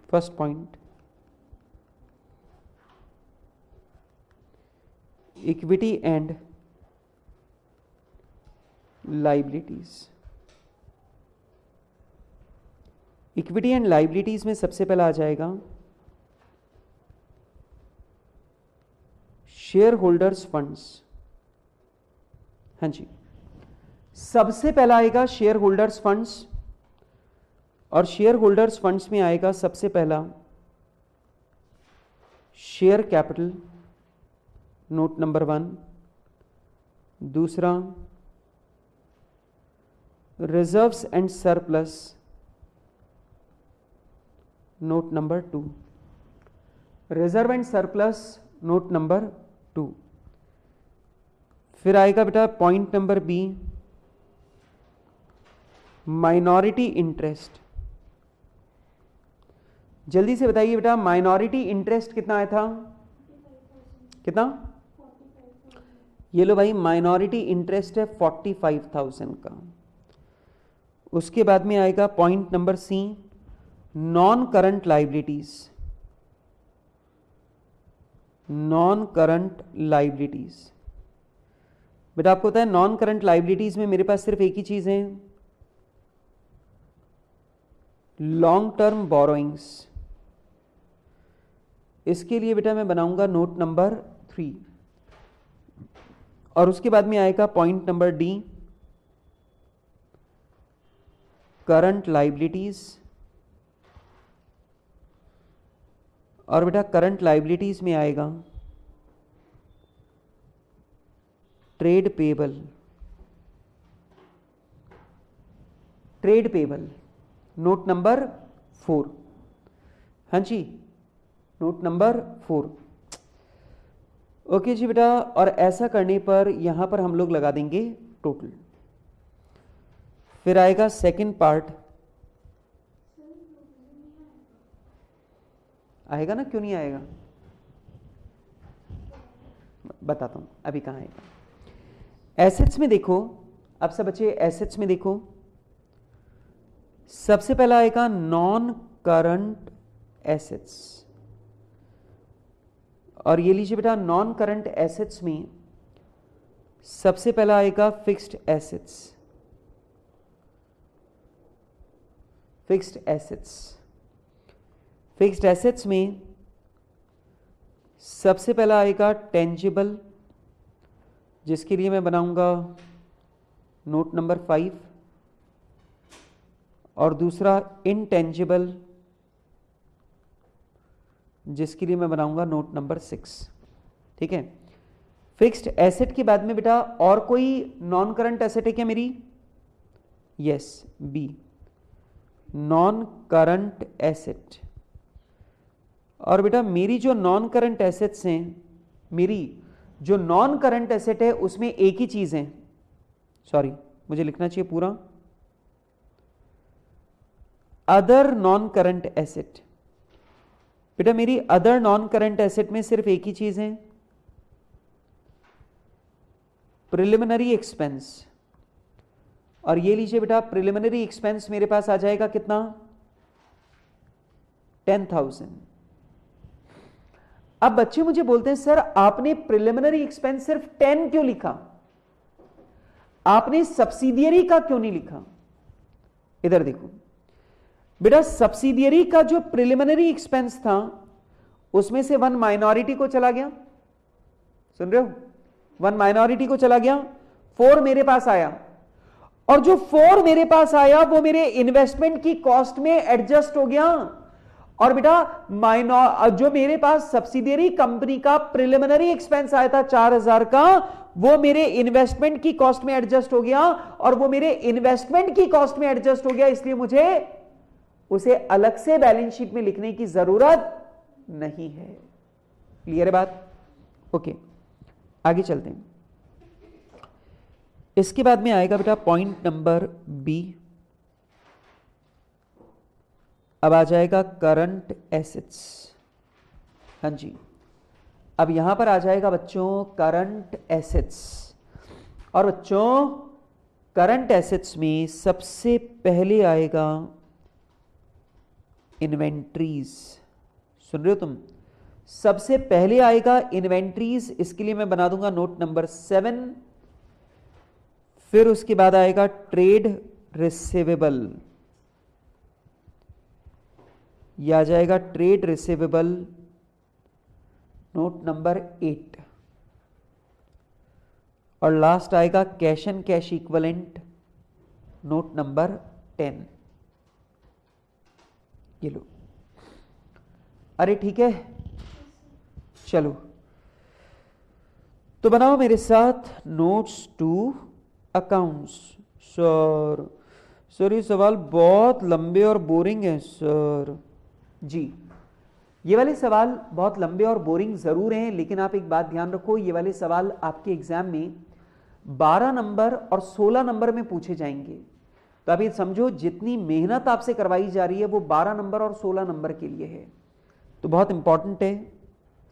first point, equity and liabilities. Equity and liabilities में सबसे पहला आ जाएगा शेयर होल्डर्स फंड्स। हाँ जी, सबसे पहला आएगा शेयर होल्डर्स फंड्स, और शेयर होल्डर्स फंड्स में आएगा सबसे पहला शेयर कैपिटल, नोट नंबर 1। दूसरा reserves and surplus, note number 2। Reserve and surplus, note number 2। फिर आएगा बेटा point number B, minority interest. जल्दी से बताइए बेटा माइनॉरिटी इंटरेस्ट कितना आया था? कितना? ये लो भाई, माइनॉरिटी इंटरेस्ट है 45,000 का। उसके बाद में आएगा point number C, non current liabilities. Non current liabilities बेटा आपको पता है नॉन करंट लाइबिलिटीज में मेरे पास सिर्फ एक ही चीज है, लॉन्ग टर्म बोरोइंग्स। इसके लिए बेटा मैं बनाऊंगा नोट नंबर 3, और उसके बाद में आएगा point number D, current liabilities. और बेटा करंट लाइबिलिटीज में आएगा trade payable. Trade payable note number 4। हाँ जी, नोट नंबर 4। ओके जी बेटा, और ऐसा करने पर यहां पर हम लोग लगा देंगे टोटल। फिर आएगा सेकंड पार्ट। आएगा ना, क्यों नहीं आएगा? बताता हूं अभी कहां आएगा। एसेट्स में देखो, अब सब बच्चे एसेट्स में देखो, सबसे पहला आएगा नॉन करंट एसेट्स, और ये लीजिए बेटा नॉन करंट एसेट्स में सबसे पहला आएगा fixed assets. Fixed assets, fixed assets में सबसे पहला आएगा टेंजिबल, जिसके लिए मैं बनाऊंगा नोट नंबर 5, और दूसरा इनटेंजिबल, जिसके लिए मैं बनाऊंगा नोट नंबर 6। ठीक है, फिक्स्ड एसेट के बाद में बेटा और कोई नॉन करंट एसेट है क्या मेरी? Yes, B, non current asset. और बेटा मेरी जो नॉन करंट एसेट्स हैं, मेरी जो नॉन करंट एसेट है उसमें एक ही चीज है, सॉरी मुझे लिखना चाहिए पूरा, अदर नॉन करंट एसेट। बेटा मेरी अदर नॉन करंट एसेट में सिर्फ एक ही चीज है, प्रिलिमिनरी एक्सपेंस। और ये लीजिए बेटा प्रिलिमिनरी एक्सपेंस मेरे पास आ जाएगा कितना? 10,000। अब बच्चे मुझे बोलते हैं सर आपने प्रिलिमिनरी एक्सपेंस सिर्फ 10 क्यों लिखा, आपने सब्सिडियरी का क्यों नहीं लिखा? इधर देखो बेटा, सब्सिडियरी का जो प्रिलिमिनरी एक्सपेंस था उसमें से 1 माइनॉरिटी को चला गया, सुन रहे हो, 1 माइनॉरिटी को चला गया, 4 मेरे पास आया, और जो 4 मेरे पास आया वो मेरे इन्वेस्टमेंट की कॉस्ट में एडजस्ट हो गया। और बेटा जो मेरे पास सब्सिडियरी कंपनी का प्रिलिमिनरी एक्सपेंस आया था 4,000 का, वो मेरे इन्वेस्टमेंट की कॉस्ट में एडजस्ट हो गया, और वो मेरे इन्वेस्टमेंट की कॉस्ट में एडजस्ट हो गया, इसलिए मुझे उसे अलग से बैलेंस शीट में लिखने की जरूरत नहीं है। क्लियर है बात? ओके, आगे चलते हैं। इसके बाद में आएगा बेटा पॉइंट नंबर बी, अब आ जाएगा करंट एसेट्स। हाँ जी, अब यहां पर आ जाएगा बच्चों करंट एसेट्स, और बच्चों करंट एसेट्स में सबसे पहले आएगा इन्वेंट्रीज। सुन रहे हो तुम? सबसे पहले आएगा इन्वेंट्रीज, इसके लिए मैं बना दूंगा नोट नंबर 7। फिर उसके बाद आएगा ट्रेड रिसीवेबल, यह आ जाएगा ट्रेड रिसीवेबल नोट नंबर 8, और लास्ट आएगा cash and cash equivalent note number 10। ये लो, अरे ठीक है, चलो तो बनाओ मेरे साथ नोट्स टू अकाउंट्स। सर ये सवाल बहुत लंबे और बोरिंग है सर। जी, ये वाले सवाल बहुत लंबे और बोरिंग जरूर हैं, लेकिन आप एक बात ध्यान रखो, ये वाले सवाल आपके एग्जाम में 12 नंबर और 16 नंबर में पूछे जाएंगे। तो आप ये समझो जितनी मेहनत आपसे करवाई जा रही है वो 12 नंबर और 16 नंबर के लिए है, तो बहुत इंपॉर्टेंट है,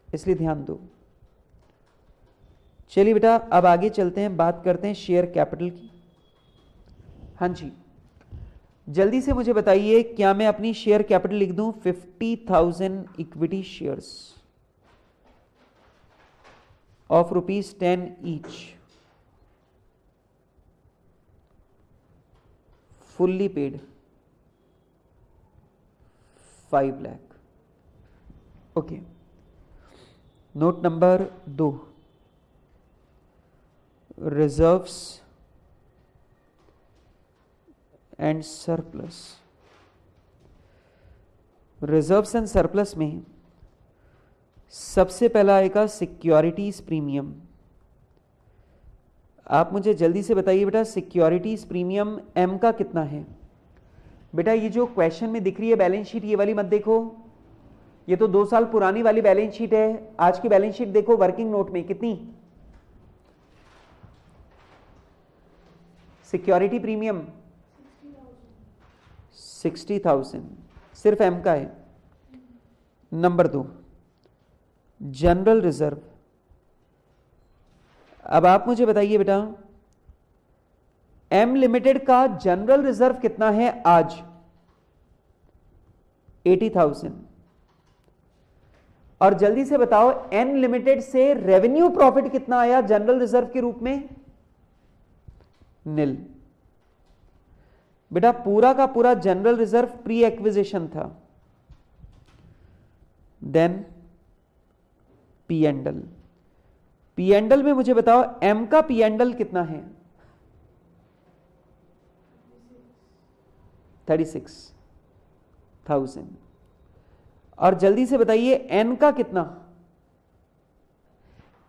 इसलिए ध्यान दो। चलिए बेटा अब आगे चलते हैं, बात करते हैं शेयर कैपिटल की। हाँ जी, जल्दी से मुझे बताइए, क्या मैं अपनी शेयर कैपिटल लिख दूं 50,000 equity shares of ₹10 each, fully paid 5 lakh. Okay, note number 2, reserves and surplus. Reserves and surplus में सबसे पहला आएगा सिक्योरिटीज प्रीमियम। आप मुझे जल्दी से बताइए बेटा, सिक्योरिटीज प्रीमियम एम का कितना है? बेटा ये जो क्वेश्चन में दिख रही है बैलेंस शीट, ये वाली मत देखो, ये तो 2 साल पुरानी वाली बैलेंस शीट है। आज की बैलेंस शीट देखो वर्किंग नोट में कितनी सिक्योरिटी प्रीमियम 60,000 सिर्फ एम का है। नंबर 2, जनरल रिजर्व अब आप मुझे बताइए बेटा, एम लिमिटेड का जनरल रिजर्व कितना है आज? 80,000। और जल्दी से बताओ एन लिमिटेड से रेवेन्यू प्रॉफिट कितना आया जनरल रिजर्व के रूप में? निल। बेटा पूरा का पूरा जनरल रिजर्व प्री एक्विजिशन था। Then P and L, P and L में मुझे बताओ एम का पी एंडल कितना है? 36,000। और जल्दी से बताइए एन का कितना?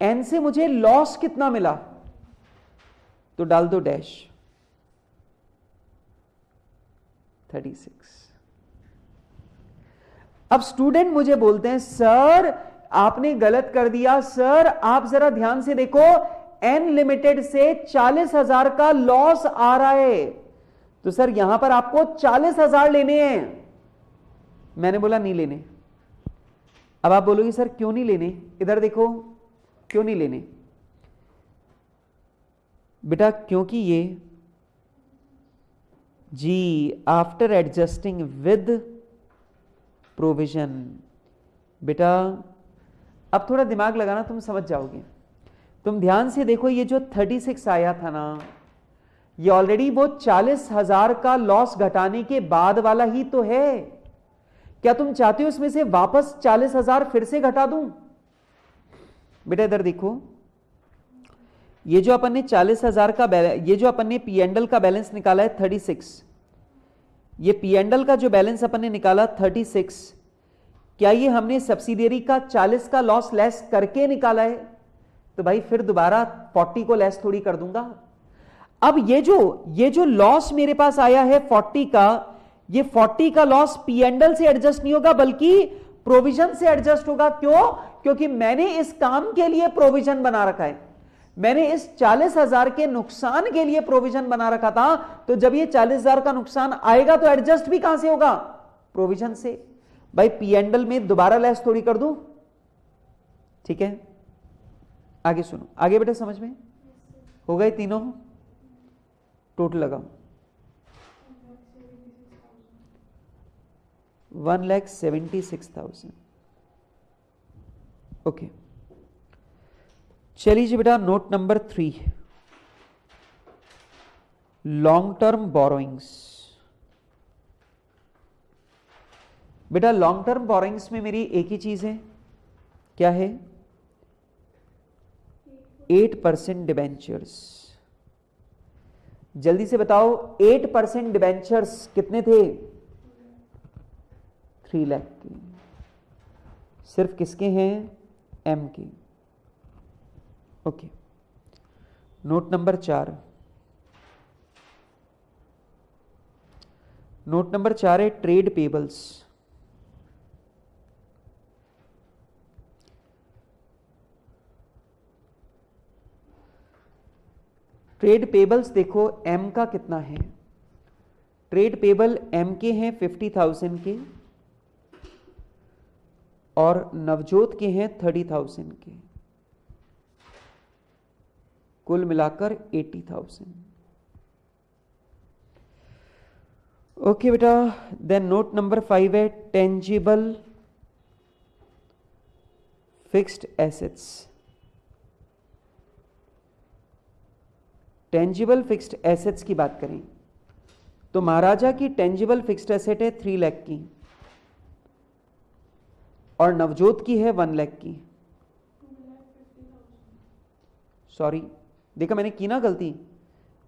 एन से मुझे लॉस कितना मिला? तो डाल दो डैश 36। अब स्टूडेंट मुझे बोलते हैं सर आपने गलत कर दिया, सर आप जरा ध्यान से देखो एन लिमिटेड से 40,000 का लॉस आ रहा है, तो सर यहां पर आपको 40,000 लेने हैं। मैंने बोला नहीं लेने। अब आप बोलोगे सर क्यों नहीं लेने? इधर देखो, क्यों नहीं लेने? बेटा क्योंकि ये जी आफ्टर एडजस्टिंग विद प्रोविजन। बेटा अब थोड़ा दिमाग लगाना, तुम समझ जाओगे। तुम ध्यान से देखो, ये जो 36 आया था ना, ये ऑलरेडी वो 40,000 का लॉस घटाने के बाद वाला ही तो है। क्या तुम चाहते हो इसमें से वापस 40,000 फिर से घटा दूं? बेटा इधर देखो, ये जो अपन ने 40,000 का ये जो अपन ने पी एंडल का बैलेंस निकाला है 36, ये पी एंडल का जो बैलेंस अपन ने निकाला 36, क्या ये हमने सब्सिडियरी का 40 का लॉस लेस करके निकाला है? तो भाई फिर दोबारा 40 को लेस थोड़ी कर दूंगा। अब ये जो लॉस मेरे पास आया है 40 का, ये 40 का लॉस पी एंडल से एडजस्ट नहीं होगा बल्कि प्रोविजन से एडजस्ट होगा। क्यों? क्योंकि मैंने इस काम के लिए प्रोविजन बना रखा है, मैंने इस 40,000 के नुकसान के लिए प्रोविजन बना रखा था। तो जब ये 40,000 का नुकसान आएगा तो एडजस्ट भी कहां से होगा? प्रोविजन से। भाई पी एंडल में दोबारा लेस थोड़ी कर दूं, ठीक है? आगे सुनो, आगे बेटा समझ में हो गए तीनों? टोटल लगाओ 1,76,000। ओके चलिए जी बेटा, note number 3, long term borrowings. बेटा लॉन्ग टर्म बोरोइंग्स में मेरी एक ही चीज है, क्या है? 8% डिबेंचर्स। जल्दी से बताओ 8% डिबेंचर्स कितने थे? 3 लाख के। सिर्फ किसके हैं? एम के। Okay note number 4, note number 4 है ट्रेड पेबल्स। ट्रेड पेबल्स देखो एम का कितना है? ट्रेड पेबल एम के हैं 50,000 के और नवजोत के हैं 30,000 के, कुल मिलाकर 80,000। ओके बेटा, देन नोट नंबर 5 है tangible fixed assets. Tangible fixed assets की बात करें तो महाराजा की टेंजिबल फिक्स्ड एसेट है 3 लाख की और नवजोत की है 1 लाख की। सॉरी, देखा मैंने की ना गलती,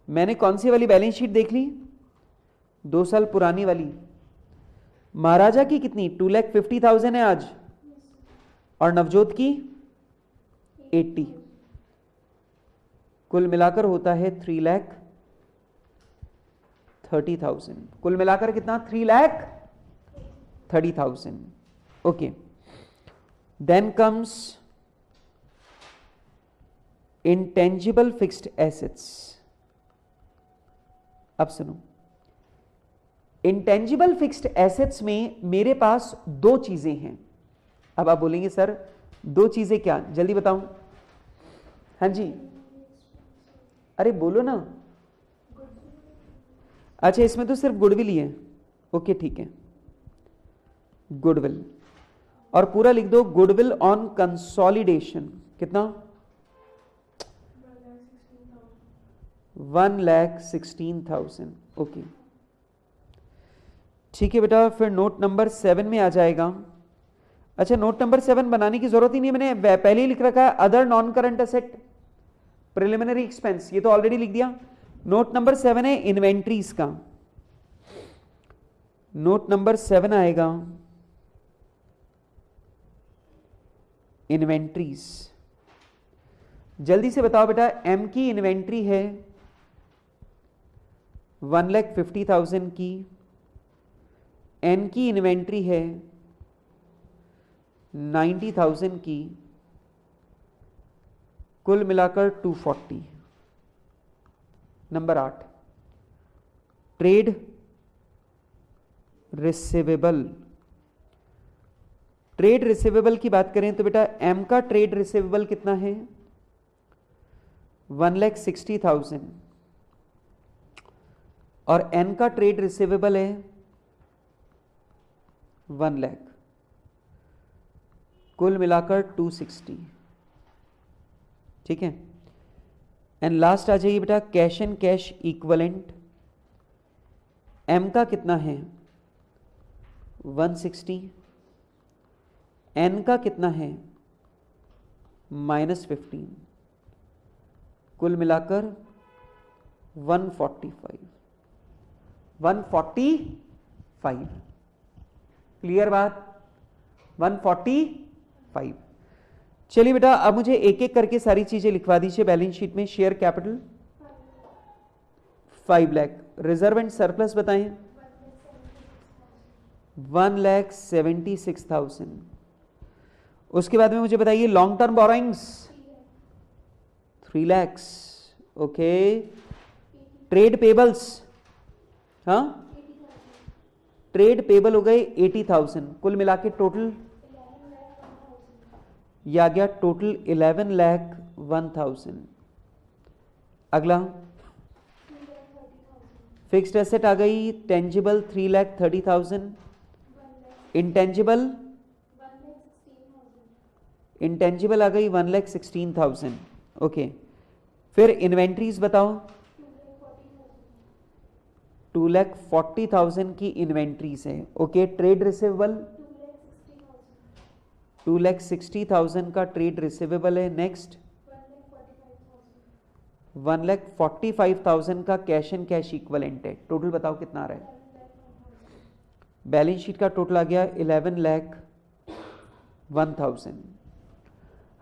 मैंने कौन सी वाली बैलेंस शीट देख ली? 2 साल पुरानी वाली। महाराजा की कितनी? 2,50,000 है आज और नवजोत की 80, कुल मिलाकर होता है 3,30,000। कुल मिलाकर कितना? 3,30,000। Okay then comes intangible fixed assets. अब सुनो, इंटेंजिबल फिक्स्ड एसेट्स में मेरे पास 2 चीजें हैं। अब आप बोलेंगे सर 2 चीजें क्या? जल्दी बताऊं। हाँ जी, अरे बोलो ना। अच्छा, इसमें तो सिर्फ गुडविल ही है। ओके ठीक है, गुडविल, और पूरा लिख दो गुडविल ऑन कंसोलिडेशन कितना, 1,16,000। ओके ठीक है बेटा, फिर नोट नंबर 7 में आ जाएगा। अच्छा, नोट नंबर 7 बनाने की जरूरत ही नहीं, मैंने पहले ही लिख रखा है other non current asset preliminary expense, ये तो ऑलरेडी लिख दिया। नोट नंबर 7 है इन्वेंट्रीज का। नोट नंबर 7 आएगा इन्वेंट्रीज। जल्दी से बताओ बेटा, एम की इन्वेंट्री है 1,50,000 की, एन की इन्वेंट्री है 90,000 की, कुल मिलाकर 240। Number 8 trade receivable. Trade receivable की बात करें तो बेटा एम का ट्रेड रिसीवेबल कितना है, 1,60,000, और एन का ट्रेड रिसीवेबल है 1 लाख, कुल मिलाकर 260। ठीक है, एंड लास्ट आ जाइए बेटा cash and cash equivalent. M का कितना है 160, एन का कितना है -15, कुल मिलाकर 145। 145, क्लियर बात, 145। चलिए बेटा, अब मुझे एक एक करके सारी चीजें लिखवा दीजिए बैलेंस शीट में। Share capital 5 lakh, reserve and surplus बताएं 1,76,000। उसके बाद में मुझे बताइए long term borrowings 3 lakh. Okay, trade payables, हाँ ट्रेड पेबल हो गए 80,000, कुल मिला के टोटल ये आ गया टोटल 11,01,000। अगला फिक्स्ड एसेट आ गई टेंजिबल 3,30,000, इंटेंजिबल आ गई 1,16,000। ओके, फिर इन्वेंट्रीज बताओ 2,40,000 की इन्वेंट्रीज है। ओके, ट्रेड रिसीवेबल 2,60,000 का ट्रेड रिसीवेबल है। नेक्स्ट 1,45,000 का कैश एंड कैश इक्वलेंट है। टोटल बताओ कितना आ रहा है, बैलेंस शीट का टोटल आ गया 11,01,000।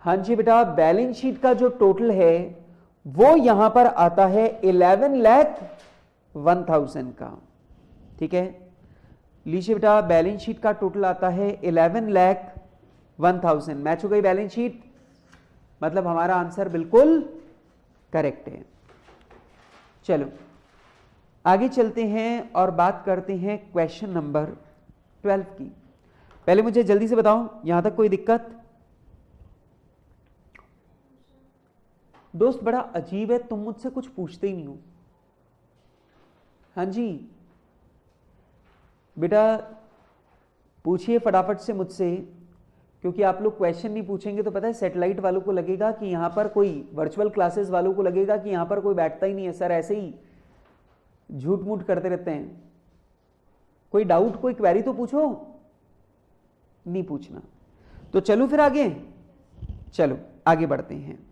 हाँ जी बेटा, बैलेंस शीट का जो टोटल है वो यहां पर आता है 11,01,000 का। ठीक है, लीजिए बेटा, बैलेंस शीट का टोटल आता है 11,01,000। मैच हो गई बैलेंस शीट, मतलब हमारा आंसर बिल्कुल करेक्ट है। चलो आगे चलते हैं और बात करते हैं क्वेश्चन नंबर 12 की। पहले मुझे जल्दी से बताओ, यहां तक कोई दिक्कत? दोस्त बड़ा अजीब है, तुम मुझसे कुछ पूछते ही नहीं हो। हाँ जी बेटा, पूछिए फटाफट से मुझसे, क्योंकि आप लोग क्वेश्चन नहीं पूछेंगे तो पता है सैटेलाइट वालों को लगेगा कि यहां पर कोई, वर्चुअल क्लासेस वालों को लगेगा कि यहां पर कोई बैठता ही नहीं है, सर ऐसे ही झूठ मूठ करते रहते हैं। कोई डाउट, कोई क्वेरी तो पूछो, नहीं पूछना। तो चलो फिर आगे, चलो आगे बढ़ते हैं।